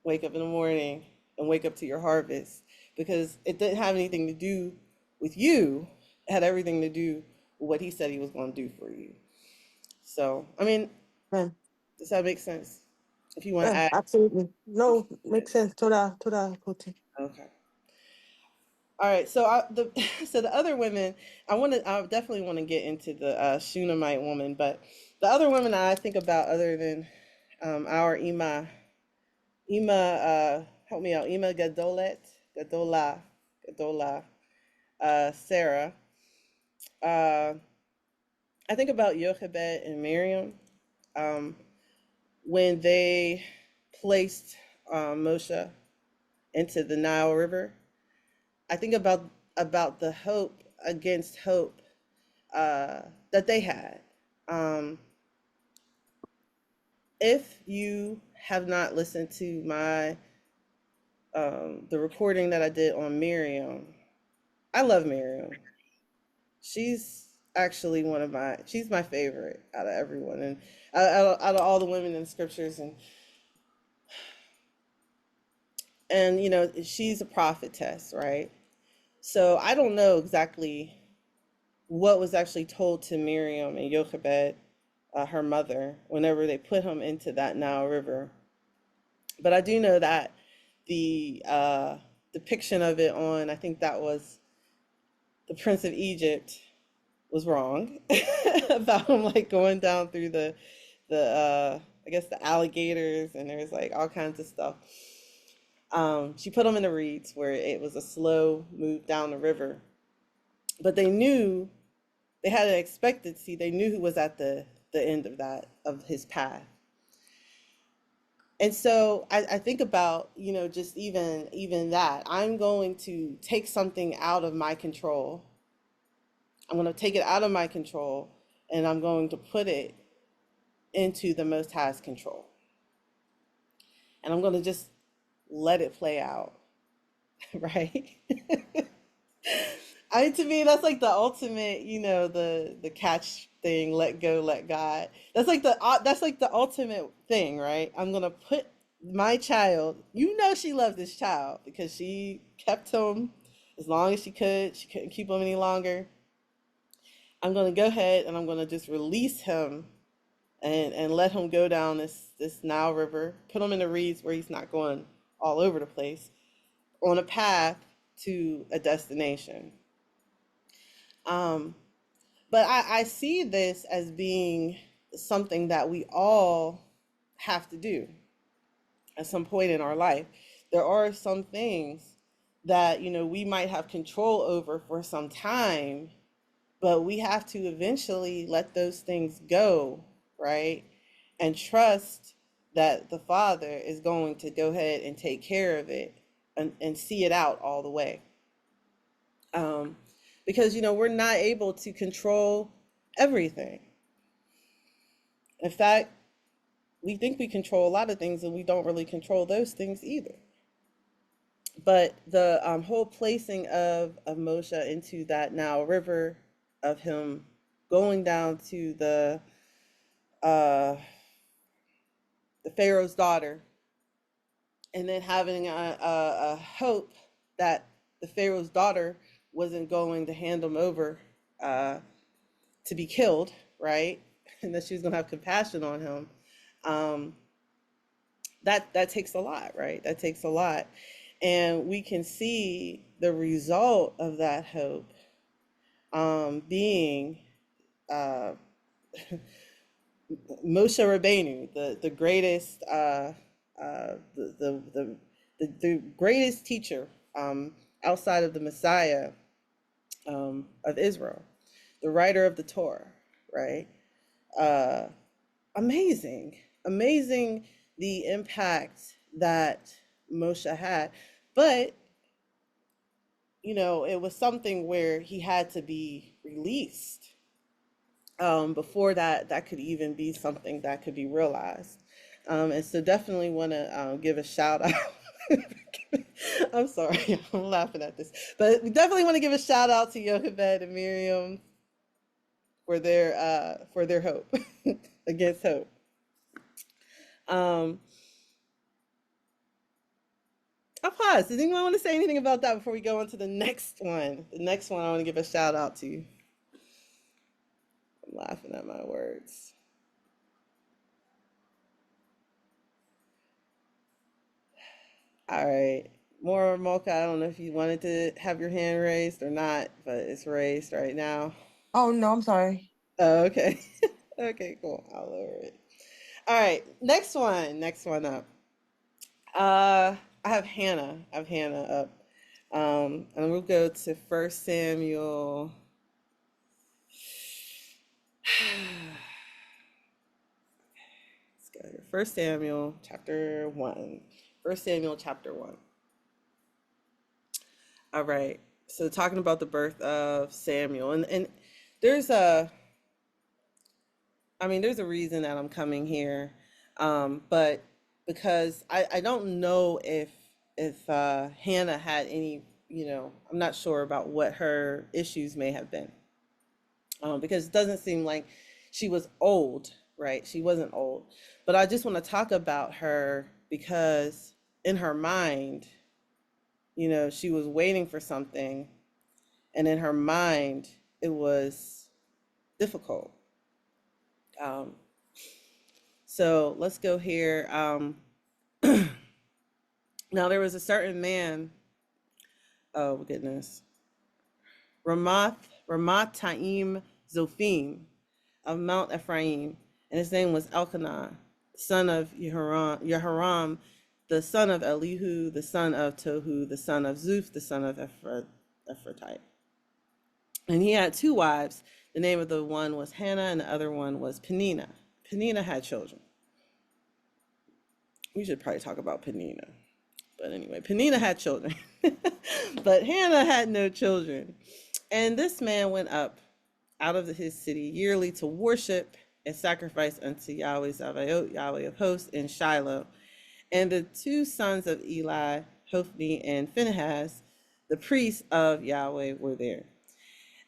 [SPEAKER 1] wake up in the morning, and wake up to your harvest, because it didn't have anything to do with you. It had everything to do with what He said He was going to do for you. So, I mean,
[SPEAKER 3] Amen.
[SPEAKER 1] does that make sense? If you want to
[SPEAKER 3] Yeah,
[SPEAKER 1] add,
[SPEAKER 3] absolutely.
[SPEAKER 1] if
[SPEAKER 3] No,
[SPEAKER 1] you want
[SPEAKER 3] makes sense. Toda, toda, Koti.
[SPEAKER 1] to. Okay. All right. So so the other women, I definitely want to get into the Shunammite woman, but the other women I think about, other than our help me out, Ima Gadola, Sarah. Uh, I think about Yochebed and Miriam, um, when they placed Moshe into the Nile River. I think about the hope against hope that they had. Um, if you have not listened to my the recording that I did on Miriam, I love Miriam. She's actually she's my favorite out of everyone, and out of all the women in the scriptures, and she's a prophetess, right? So I don't know exactly what was actually told to Miriam and Yochebed, her mother, whenever they put him into that Nile River. But I do know that the depiction of it on, I think that was the Prince of Egypt, was wrong about him like going down through the I guess the alligators, and there's like all kinds of stuff. She put him in the reeds where it was a slow move down the river, but they had an expectancy. They knew who was at the end of his path. And so I think about, just even that. I'm going to take something out of my control. I'm going to take it out of my control, and I'm going to put it into the Most High's control. and I'm going to just let it play out, right? To me, that's like the ultimate, the catch thing, let go, let God. That's like the ultimate thing, right? I'm gonna put my child. She loved this child because she kept him as long as she could. She couldn't keep him any longer. I'm gonna go ahead and I'm gonna just release him and let him go down this Nile River. Put him in the reeds where he's not going all over the place, on a path to a destination. Um, but I see this as being something that we all have to do at some point in our life. There are some things that, we might have control over for some time, but we have to eventually let those things go, right? And trust that the Father is going to go ahead and take care of it and see it out all the way. Um, because, we're not able to control everything. In fact, we think we control a lot of things and we don't really control those things either. But the whole placing of Moshe into that Nile River, of him going down to uh, the Pharaoh's daughter, and then having a hope that the Pharaoh's daughter wasn't going to hand him over to be killed, right? And that she was going to have compassion on him. Um, that takes a lot, right? That takes a lot. And we can see the result of that hope being uh, Moshe Rabbeinu, the greatest, the greatest teacher outside of the Messiah of Israel, the writer of the Torah, right? Uh, amazing the impact that Moshe had. But, it was something where he had to be released before that could even be something that could be realized. And so definitely want to give a shout out. I'm sorry, I'm laughing at this. But we definitely want to give a shout out to Yochebed and Miriam for their hope against hope. Um, I'll pause. Does anyone want to say anything about that before we go on to the next one? The next one I want to give a shout out to. I'm laughing at my words. All right. More Mocha, I don't know if you wanted to have your hand raised or not, but it's raised right now.
[SPEAKER 3] Oh, no, I'm sorry.
[SPEAKER 1] Oh, okay. Okay, cool. I'll lower it. All right. Next one. Next one up. I have Hannah. I have Hannah up. And we'll go to First Samuel. Let's go here. First Samuel chapter 1. First Samuel chapter 1. All right. So talking about the birth of Samuel. And there's a there's a reason that I'm coming here. But because I don't know if Hannah had any, I'm not sure about what her issues may have been. Because it doesn't seem like she was old, right? She wasn't old. But I just want to talk about her because in her mind, she was waiting for something, and in her mind, it was difficult. Um, so let's go here. Now there was a certain man. Oh goodness, Ramath Zophim of Mount Ephraim, and his name was Elkanah, son of Yehoram, the son of Elihu, the son of Tohu, the son of Zuph, the son of Ephratite. And he had two wives. The name of the one was Hanna, and the other one was Peninnah. Peninnah had children. We should probably talk about Peninnah. But anyway, Peninnah had children. But Hanna had no children. And this man went up out of his city yearly to worship and sacrifice unto Yahweh Sabaoth, Yahweh of hosts, in Shiloh. And the two sons of Eli, Hophni and Phinehas, the priests of Yahweh, were there.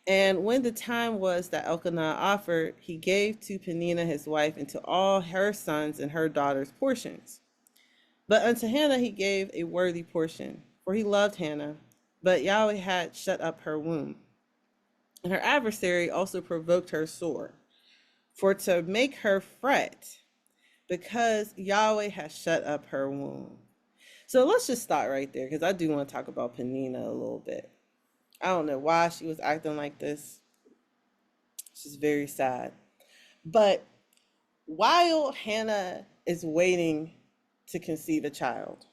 [SPEAKER 1] And when the time was that Elkanah offered, he gave to Peninnah his wife and to all her sons and her daughters portions. But unto Hannah he gave a worthy portion, for he loved Hannah, but Yahweh had shut up her womb. And her adversary also provoked her sore, for to make her fret, because Yahweh has shut up her womb. So let's just stop right there, because I do want to talk about Peninnah a little bit. I don't know why she was acting like this. She's very sad. But while Hannah is waiting to conceive a child,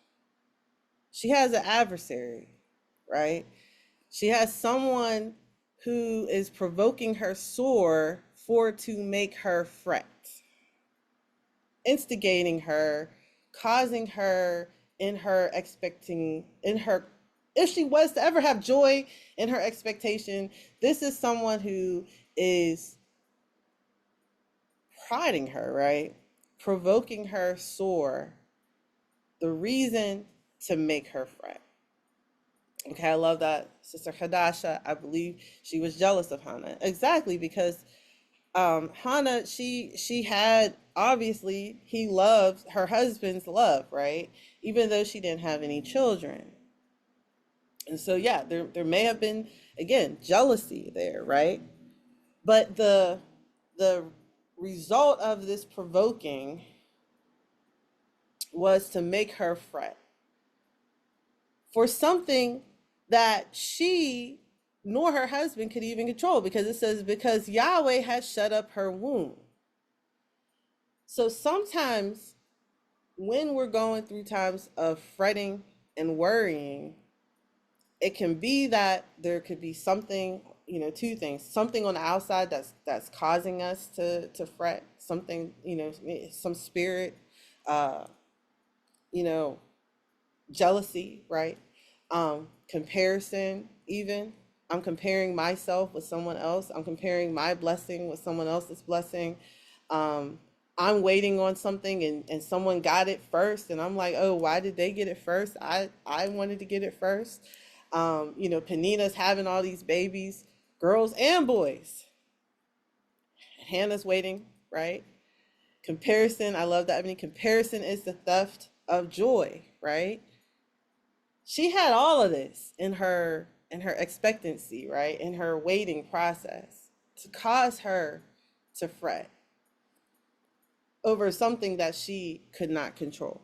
[SPEAKER 1] she has an adversary, right? She has someone who is provoking her sore for to make her fret, instigating her, causing her in her expecting, in her, if she was to ever have joy in her expectation, this is someone who is prodding her, right? Provoking her sore, the reason to make her fret. Okay, I love that. Sister Hadasha, I believe she was jealous of Hannah. Exactly, because Hanna, she had, obviously he loved her husband's love, right? Even though she didn't have any children. And so yeah, there may have been, again, jealousy there, right? But the result of this provoking was to make her fret for something that she nor her husband could even control, because it says, because Yahweh has shut up her womb. So sometimes when we're going through times of fretting and worrying, it can be that there could be something, two things, something on the outside that's causing us to fret, something, some spirit, uh, you know, jealousy, right? Comparison, even. I'm comparing myself with someone else. I'm comparing my blessing with someone else's blessing. Um, I'm waiting on something and someone got it first. And I'm like, oh, why did they get it first? I wanted to get it first. Penina's having all these babies, girls and boys. Hannah's waiting, right? Comparison, I love that. I mean, comparison is the theft of joy, right? She had all of this in her expectancy, right? In her waiting process to cause her to fret over something that she could not control.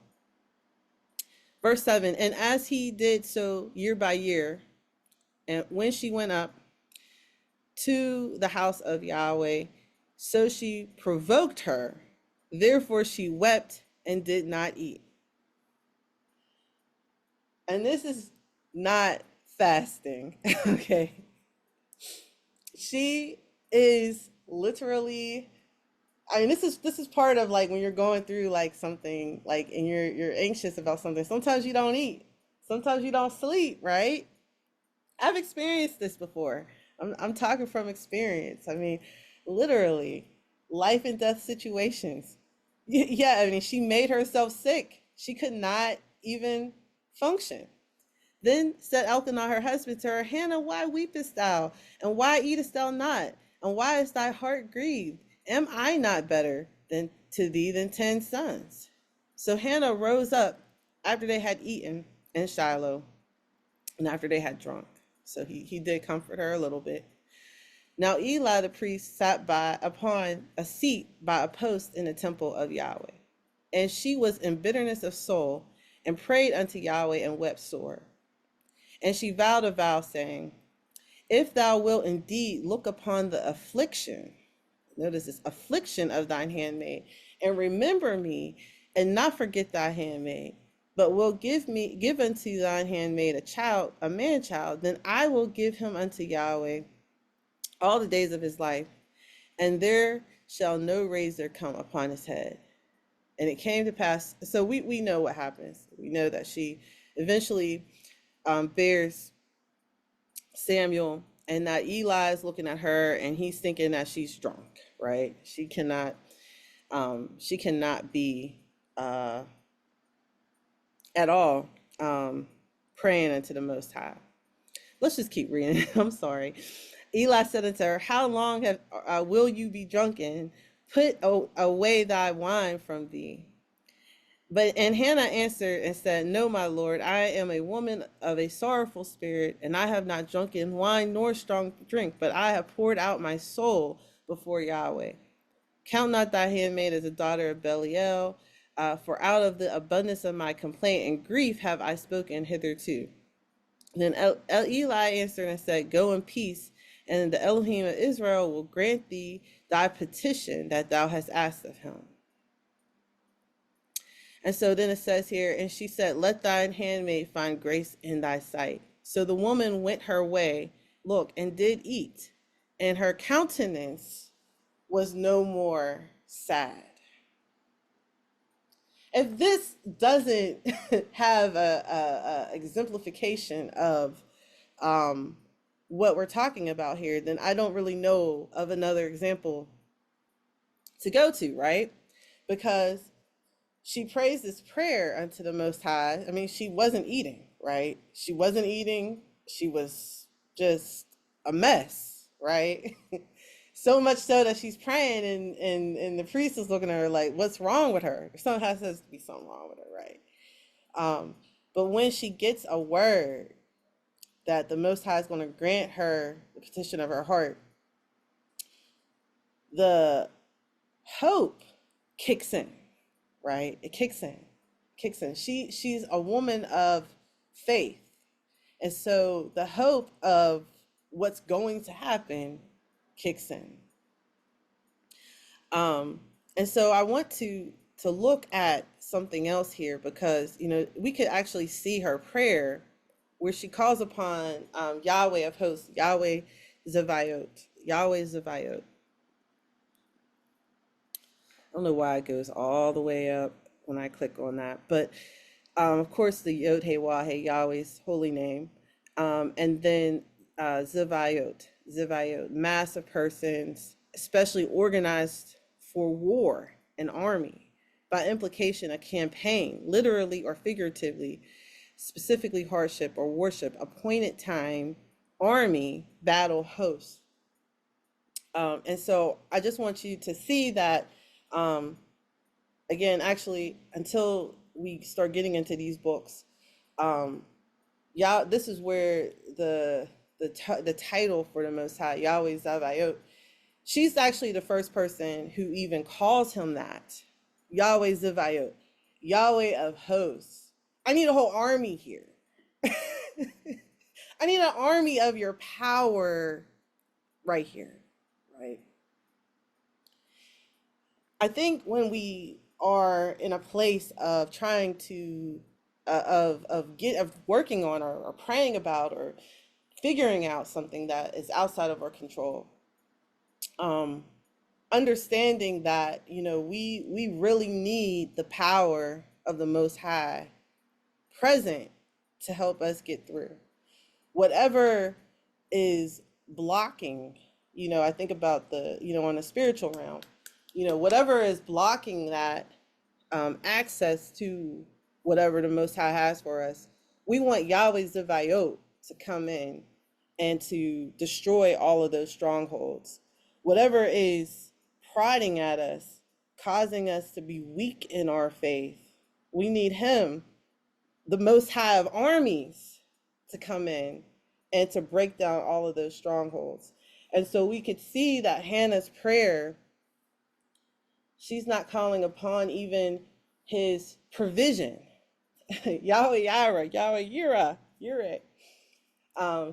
[SPEAKER 1] Verse 7, and as he did so year by year, and when she went up to the house of Yahweh, so she provoked her, therefore she wept and did not eat. And this is not fasting, okay? She is literally, I mean, this is part of, like, when you're going through like something, like, and you're anxious about something. Sometimes you don't eat. Sometimes you don't sleep, right? I've experienced this before. I'm talking from experience. I mean, literally, life and death situations. Yeah, I mean, she made herself sick. She could not even function. Then said Elkanah her husband to her, Hannah, why weepest thou? And why eatest thou not? And why is thy heart grieved? Am I not better than to thee than 10 sons? So Hannah rose up after they had eaten in Shiloh and after they had drunk. So he did comfort her a little bit. Now Eli the priest sat by upon a seat by a post in the temple of Yahweh. And she was in bitterness of soul and prayed unto Yahweh and wept sore. And she vowed a vow, saying, if thou wilt indeed look upon the affliction, notice this, affliction of thine handmaid, and remember me, and not forget thy handmaid, but will give unto thine handmaid a child, a man child, then I will give him unto Yahweh all the days of his life, and there shall no razor come upon his head. And it came to pass, so we know what happens. We know that she eventually bears Samuel, and that Eli is looking at her and he's thinking that she's drunk, right? She cannot be at all, praying unto the Most High. Let's just keep reading. I'm sorry. Eli said unto her, how long will you be drunken? Put away thy wine from thee. And Hannah answered and said, no, my lord, I am a woman of a sorrowful spirit, and I have not drunken wine nor strong drink, but I have poured out my soul before Yahweh. Count not thy handmaid as a daughter of Belial, for out of the abundance of my complaint and grief have I spoken hitherto. Then Eli answered and said, go in peace, and the Elohim of Israel will grant thee thy petition that thou hast asked of him. And so then it says here, and she said, let thine handmaid find grace in thy sight. So the woman went her way, look, and did eat, and her countenance was no more sad. If this doesn't have a exemplification of what we're talking about here, then I don't really know of another example to go to, right? Because she prays this prayer unto the Most High. I mean, she wasn't eating, right? She wasn't eating. She was just a mess, right? So much so that she's praying, and the priest is looking at her like, what's wrong with her? Something has to be something wrong with her, right? But when she gets a word that the Most High is going to grant her the petition of her heart, the hope kicks in, right? It kicks in. She's a woman of faith. And so the hope of what's going to happen kicks in. And so I want to look at something else here, because we could actually see her prayer where she calls upon Yahweh of hosts, Yahweh Zevayot. I don't know why it goes all the way up when I click on that, but of course the Yod He Wah He, Yahweh's holy name, and then Zevayot, mass of persons, especially organized for war, an army, by implication a campaign, literally or figuratively, specifically hardship or worship, appointed time, army, battle, host. And so I just want you to see that, again, actually, until we start getting into these books, this is where the title for the Most High, Yahweh Zavayot, she's actually the first person who even calls him that. Yahweh Zavayot, Yahweh of hosts. I need a whole army here. I need an army of your power right here, right? I think when we are in a place of trying to of working on, or praying about, or figuring out something that is outside of our control, understanding that we really need the power of the Most High present to help us get through whatever is blocking. I think about on the spiritual realm, whatever is blocking that access to whatever the Most High has for us. We want Yahweh Zevayot to come in and to destroy all of those strongholds. Whatever is prodding at us, causing us to be weak in our faith, we need him, the Most High of armies, to come in and to break down all of those strongholds. And so we could see that Hannah's prayer, she's not calling upon even his provision. Yahweh Yireh, Yahweh Yireh.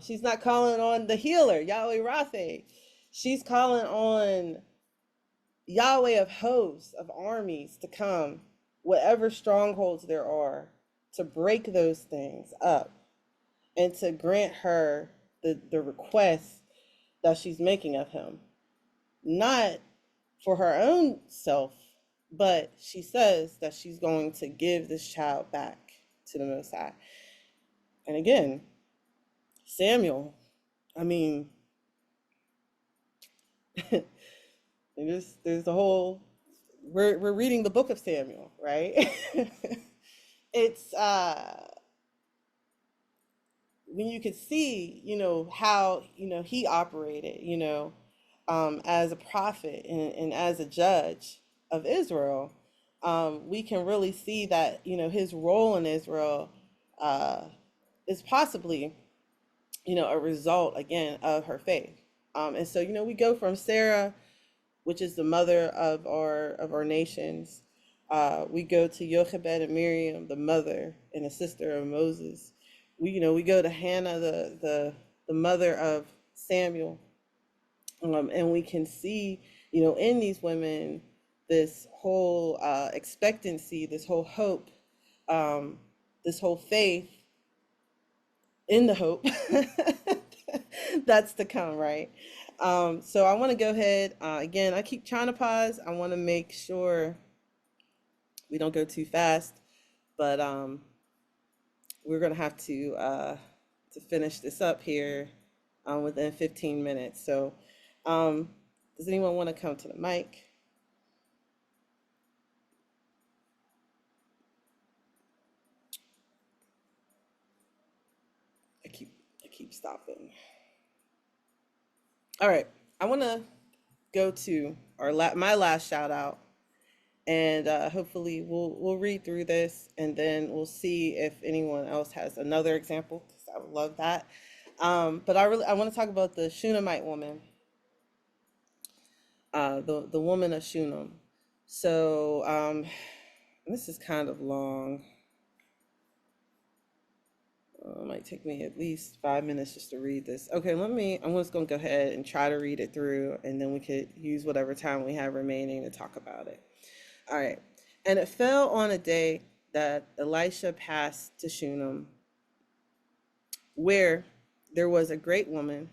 [SPEAKER 1] She's not calling on the healer, Yahweh Rapha. She's calling on Yahweh of hosts, of armies, to come, whatever strongholds there are, to break those things up and to grant her the request that she's making of him. Not for her own self, but she says that she's going to give this child back to the Most High. And again, Samuel, I mean, there's a whole, we're reading the book of Samuel, right? it's when you could see, how, he operated, as a prophet and as a judge of Israel, we can really see that, his role in Israel uh, is possibly, a result again of her faith. And so, we go from Sarah, which is the mother of our nations. We go to Yochebed and Miriam, the mother and the sister of Moses. We go to Hannah, the mother of Samuel, and we can see, in these women, this whole expectancy, this whole hope, um, this whole faith in the hope that's to come, right? So I want to go ahead. Again, I keep trying to pause. I want to make sure we don't go too fast, but we're gonna have to finish this up here within 15 minutes. So, um, does anyone want to come to the mic? I keep I keep stopping. All right, I want to go to my last shout out, and hopefully we'll read through this, and then we'll see if anyone else has another example, because I would love that. But I want to talk about the Shunammite woman, the woman of Shunem. So this is kind of long. It might take me at least 5 minutes just to read this. Okay, I'm just going to go ahead and try to read it through, and then we could use whatever time we have remaining to talk about it. All right. And it fell on a day that Elisha passed to Shunem, where there was a great woman,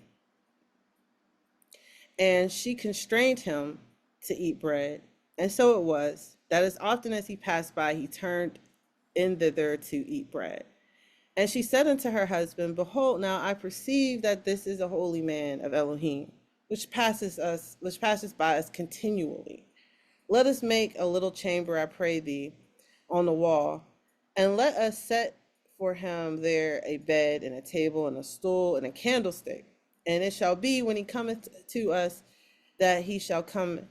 [SPEAKER 1] and she constrained him to eat bread. And so it was that as often as he passed by, he turned in thither to eat bread. And she said unto her husband, Behold, now I perceive that this is a holy man of Elohim, which passes by us continually. Let us make a little chamber, I pray thee, on the wall, and let us set for him there a bed and a table and a stool and a candlestick. And it shall be when he cometh to us that he shall come,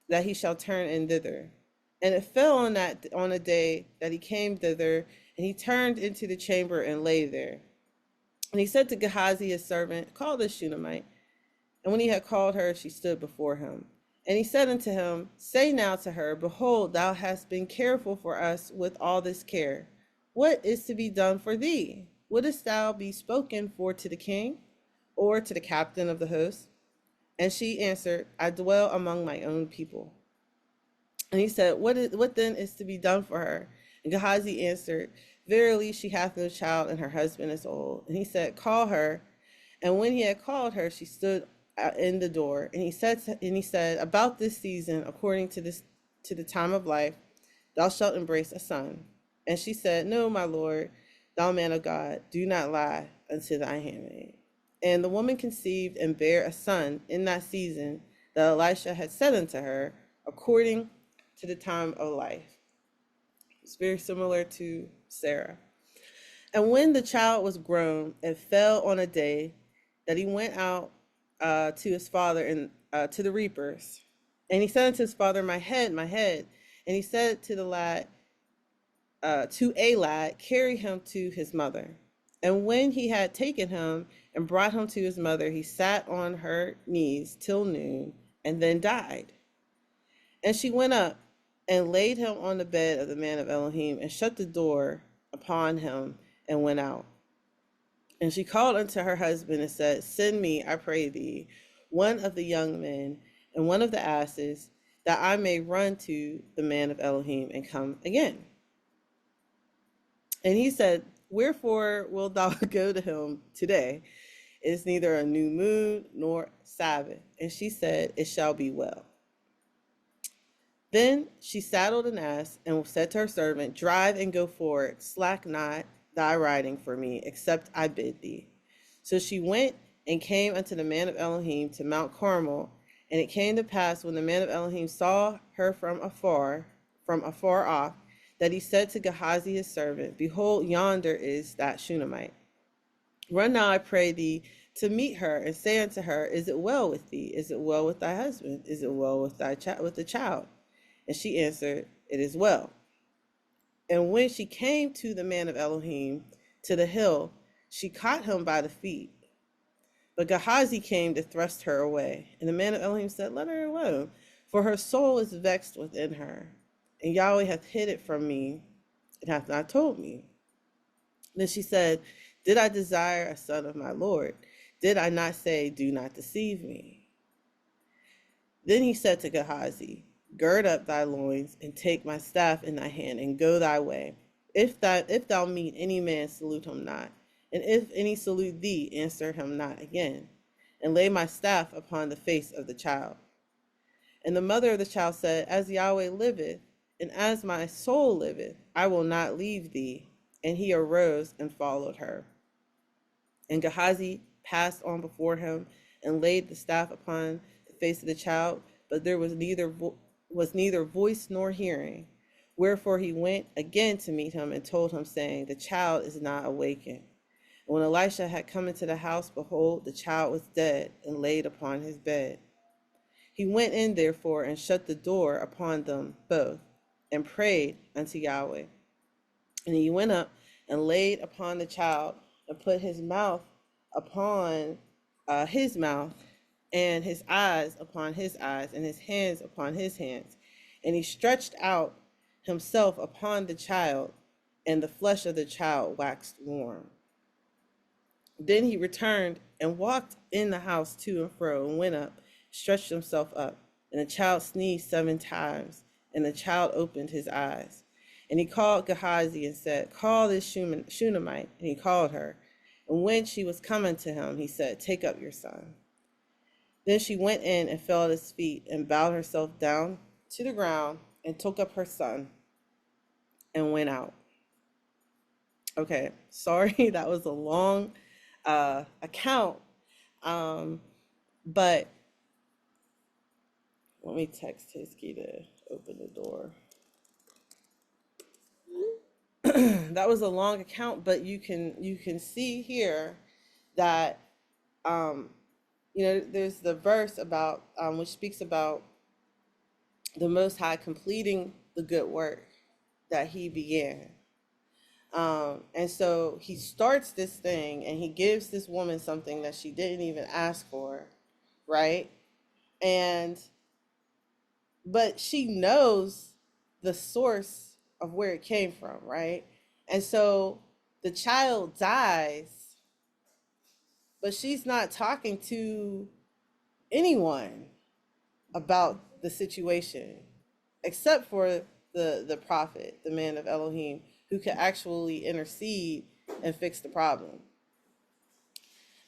[SPEAKER 1] that he shall turn in thither. And it fell on a day that he came thither, and he turned into the chamber and lay there. And he said to Gehazi his servant, Call this Shunammite. And when he had called her, she stood before him. And he said unto him, Say now to her, Behold, thou hast been careful for us with all this care. What is to be done for thee? Wouldest thou be spoken for to the king, or to the captain of the host? And she answered, I dwell among my own people. And he said, What then is to be done for her? And Gehazi answered, Verily she hath no child, and her husband is old. And he said, Call her. And when he had called her, she stood in the door. And he said, About this season, according to the time of life, thou shalt embrace a son. And she said, No, my lord, thou man of God, do not lie unto thy handmaid. And the woman conceived and bare a son in that season that Elisha had said unto her, according to the time of life. It's very similar to Sarah. And when the child was grown, it fell on a day that he went out to his father and to the reapers. And he said unto his father, My head, my head. And he said to a lad, Carry him to his mother. And when he had taken him and brought him to his mother, he sat on her knees till noon, and then died. And she went up and laid him on the bed of the man of Elohim, and shut the door upon him, and went out. And she called unto her husband and said, Send me, I pray thee, one of the young men and one of the asses, that I may run to the man of Elohim and come again. And he said, Wherefore wilt thou go to him today? It is neither a new moon nor Sabbath. And she said, It shall be well. Then she saddled an ass and said to her servant, Drive and go forward, slack not thy riding for me, except I bid thee. So she went and came unto the man of Elohim to Mount Carmel. And it came to pass, when the man of Elohim saw her from afar off, that he said to Gehazi his servant, Behold, yonder is that Shunammite. Run now, I pray thee, to meet her, and say unto her, Is it well with thee? Is it well with thy husband? Is it well with with the child? And she answered, It is well. And when she came to the man of Elohim, to the hill, she caught him by the feet. But Gehazi came to thrust her away. And the man of Elohim said, Let her alone, for her soul is vexed within her. And Yahweh hath hid it from me, and hath not told me. Then she said, Did I desire a son of my Lord? Did I not say, Do not deceive me? Then he said to Gehazi, Gird up thy loins, and take my staff in thy hand, and go thy way. If thou meet any man, salute him not. And if any salute thee, answer him not again. And lay my staff upon the face of the child. And the mother of the child said, As Yahweh liveth, and as my soul liveth, I will not leave thee. And he arose and followed her. And Gehazi passed on before him, and laid the staff upon the face of the child, but there was neither voice nor hearing. Wherefore he went again to meet him, and told him, saying, The child is not awakened. And when Elisha had come into the house, behold, the child was dead, and laid upon his bed. He went in therefore, and shut the door upon them both, and prayed unto Yahweh. And he went up and laid upon the child, and put his mouth upon his mouth, and his eyes upon his eyes, and his hands upon his hands. And he stretched out himself upon the child, and the flesh of the child waxed warm. Then he returned and walked in the house to and fro, and went up, stretched himself up. And the child sneezed 7 times, and the child opened his eyes. And he called Gehazi and said, Call this Shunammite. And he called her. And when she was coming to him, he said, Take up your son. Then she went in and fell at his feet, and bowed herself down to the ground, and took up her son, and went out. Okay, sorry, that was a long account. But let me text his key to open the door. That was a long account, but you can see here that there's the verse about which speaks about the Most High completing the good work that he began. And so he starts this thing, and he gives this woman something that she didn't even ask for, right? But she knows the source of where it came from, right? And so the child dies, but she's not talking to anyone about the situation except for the prophet, the man of Elohim, who could actually intercede and fix the problem.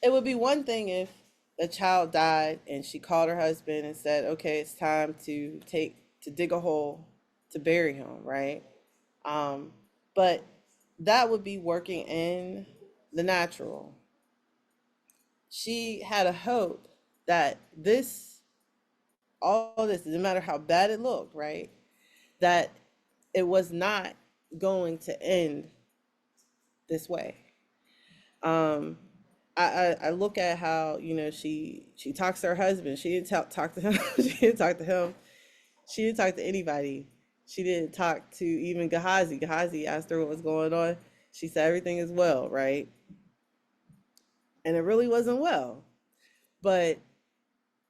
[SPEAKER 1] It would be one thing if the child died and she called her husband and said, okay, it's time to dig a hole to bury him, right? But that would be working in the natural. She had a hope that all this, no matter how bad it looked, right, that it was not going to end this way. I look at how she talks to her husband. She didn't talk to him. She didn't talk to him. She didn't talk to anybody. She didn't talk to even Gehazi. Gehazi asked her what was going on. She said everything is well, right? And it really wasn't well. But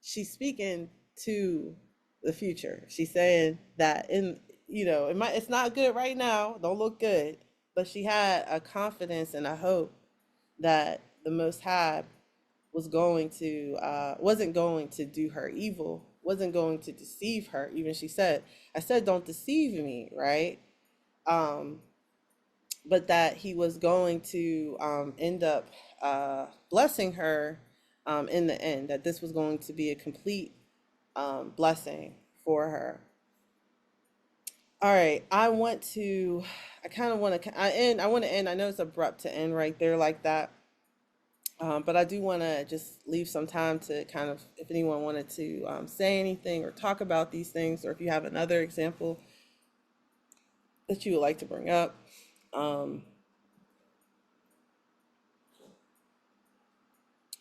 [SPEAKER 1] she's speaking to the future. She's saying that it's not good right now. Don't look good. But she had a confidence and a hope that the Most High wasn't going to do her evil, wasn't going to deceive her. Even she said, I said, don't deceive me, right? But that he was going to end up blessing her in the end, that this was going to be a complete blessing for her. All right, I want to end. I know it's abrupt to end right there like that. But I do want to just leave some time to kind of, if anyone wanted to say anything or talk about these things, or if you have another example that you would like to bring up, um,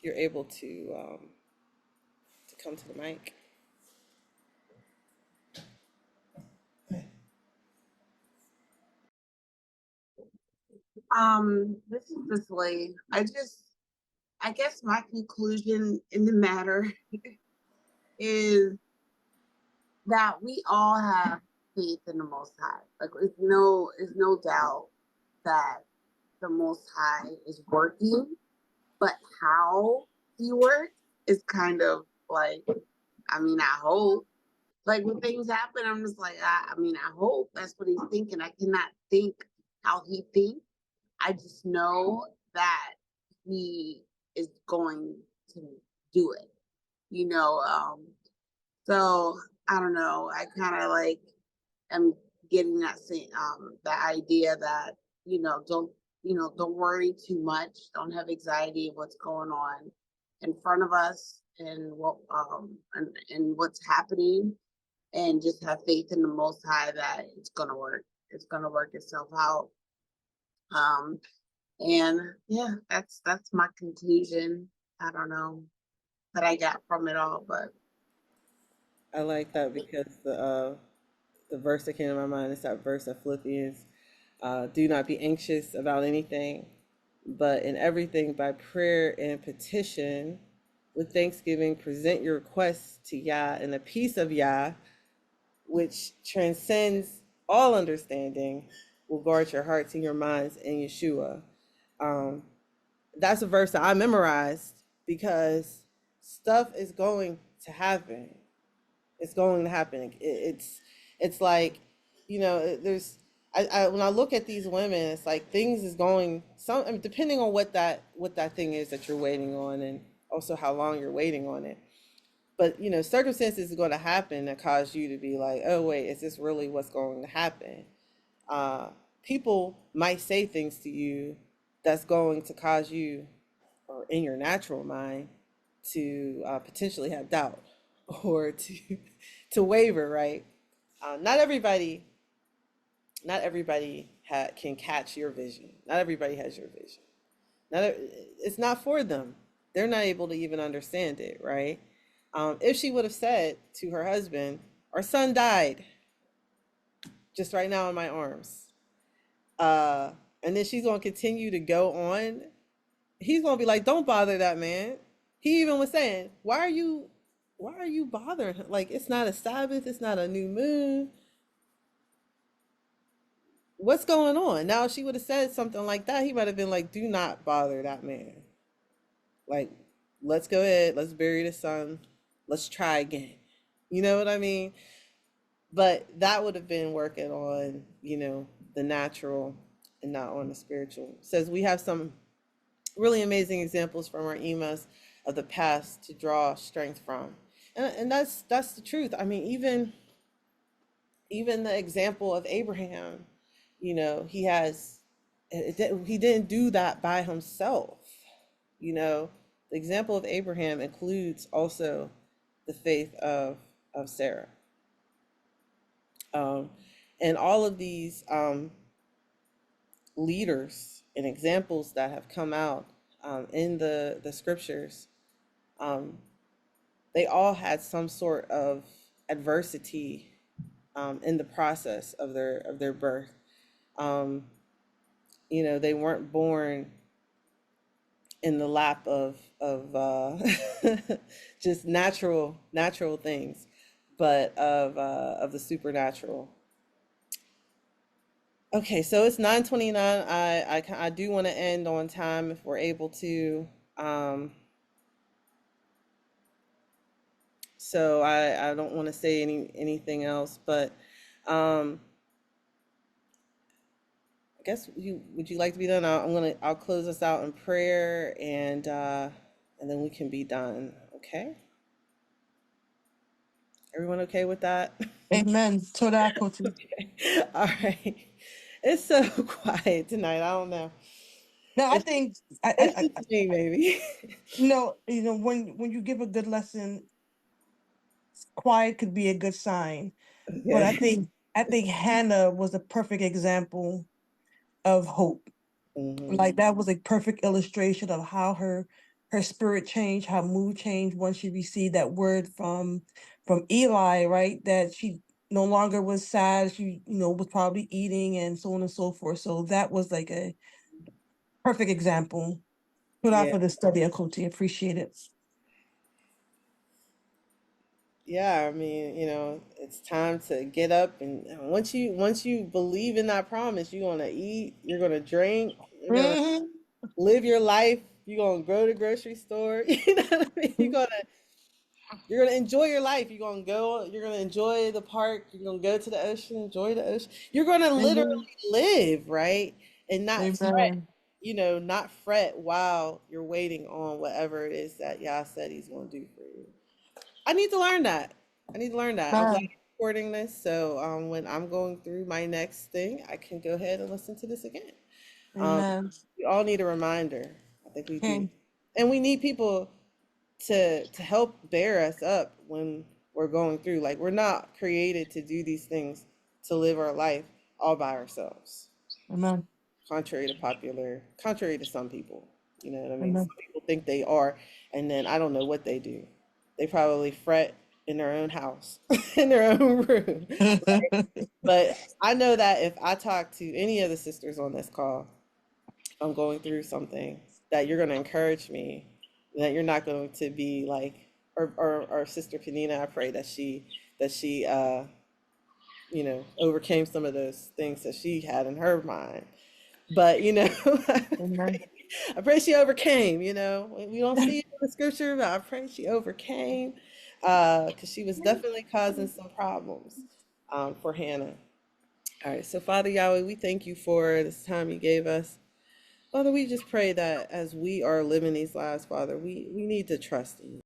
[SPEAKER 1] you're able to come to the mic.
[SPEAKER 4] This is Cicely. I guess my conclusion in the matter is that we all have faith in the Most High. Like, it's no doubt that the Most High is working, but how He works is kind of like, I mean, I hope. Like when things happen, I'm just like, I mean, I hope that's what He's thinking. I cannot think how He thinks. I just know that He is going to do it, you know. So I don't know. I kind of like am getting that same the idea that don't worry too much. Don't have anxiety of what's going on in front of us and and what's happening, and just have faith in the Most High that it's gonna work. It's gonna work itself out. Um, and yeah, that's my conclusion. I don't know that I got from it all, but
[SPEAKER 1] I like that because the verse that came to my mind is that verse of Philippians. Do not be anxious about anything, but in everything by prayer and petition, with thanksgiving, present your requests to Yah, and the peace of Yah, which transcends all understanding, will guard your hearts and your minds in Yeshua. Um, that's a verse that I memorized because stuff is going to happen. It's going to happen. It's like, there's when I look at these women, it's like things is going some, I mean, depending on what that thing is that you're waiting on, and also how long you're waiting on it. But circumstances are going to happen that cause you to be like, oh wait, is this really what's going to happen? Uh, People might say things to you that's going to cause you, or in your natural mind, to potentially have doubt or to waver, right? Not everybody, can catch your vision. Not everybody has your vision. It's not for them. They're not able to even understand it, right? If she would have said to her husband, "Our son died just right now in my arms," uh, and then she's gonna continue to go on, he's gonna be like, "Don't bother that man." He even was saying, why are you bothering him? Like, it's not a Sabbath, it's not a new moon. What's going on? Now, if she would have said something like that, he might have been like, do not bother that man. Like, let's go ahead, let's bury the son, let's try again. You know what I mean? But that would have been working on, the natural and not on the spiritual. It says we have some really amazing examples from our emas of the past to draw strength from. And that's the truth. I mean, even the example of Abraham, he has, he didn't do that by himself. The example of Abraham includes also the faith of Sarah. Um, and all of these leaders and examples that have come out in the scriptures, um, they all had some sort of adversity in the process of their birth. Um, they weren't born in the lap of just natural things, but of the supernatural. Okay, so it's 9:29. I do want to end on time if we're able to. Um, so I don't want to say anything else, but um, I guess would you like to be done? I'll close us out in prayer, and then we can be done. Okay, everyone okay with that?
[SPEAKER 3] Amen. Toda koti.
[SPEAKER 1] Okay. All right. It's so quiet tonight. I don't know.
[SPEAKER 3] No, I
[SPEAKER 1] It's,
[SPEAKER 3] think
[SPEAKER 1] it's just me, maybe.
[SPEAKER 3] when you give a good lesson, quiet could be a good sign. But I
[SPEAKER 1] Okay.
[SPEAKER 3] think I think Hannah was a perfect example of hope. Like that was a perfect illustration of how her spirit changed, her mood changed once she received that word from Eli, right? That she no longer was sad, she was probably eating and so on and so forth. So that was like a perfect example. Put out
[SPEAKER 1] Yeah.
[SPEAKER 3] for the study, Akoti. Appreciate it.
[SPEAKER 1] Yeah, I mean, it's time to get up, and once you believe in that promise, you're gonna eat, you're gonna drink, you're gonna
[SPEAKER 3] Mhm.
[SPEAKER 1] live your life, you're gonna go to the grocery store, you know what I mean? You're gonna enjoy your life. You're gonna enjoy the park, you're gonna go to the ocean, enjoy the ocean. You're gonna literally
[SPEAKER 3] Amen.
[SPEAKER 1] live, right? And
[SPEAKER 3] Amen.
[SPEAKER 1] not fret while you're waiting on whatever it is that Yah said he's gonna do for you. I need to learn that. I need to learn that. I'm glad
[SPEAKER 3] Amen.
[SPEAKER 1] you're recording this. So when I'm going through my next thing, I can go ahead and listen to this again. Um,
[SPEAKER 3] Amen.
[SPEAKER 1] we all need a reminder. I think we do.
[SPEAKER 3] Okay.
[SPEAKER 1] And we need people to help bear us up when we're going through. Like we're not created to do these things to live our life all by ourselves,
[SPEAKER 3] Amen.
[SPEAKER 1] contrary to some people. You know what I mean? Some
[SPEAKER 3] Amen.
[SPEAKER 1] people think they are, and then I don't know what they do. They probably fret in their own house, in their own room. But I know that if I talk to any of the sisters on this call, I'm going through something, that you're going to encourage me, that you're not going to be like, or Sister Panina, I pray that she overcame some of those things that she had in her mind. But
[SPEAKER 3] Amen.
[SPEAKER 1] I pray she overcame. We don't see it in the scripture, but I pray she overcame, because she was definitely causing some problems, for Hannah. All right, so Father Yahweh, we thank you for this time you gave us. Father, we just pray that as we are living these lives, Father, we need to trust in you.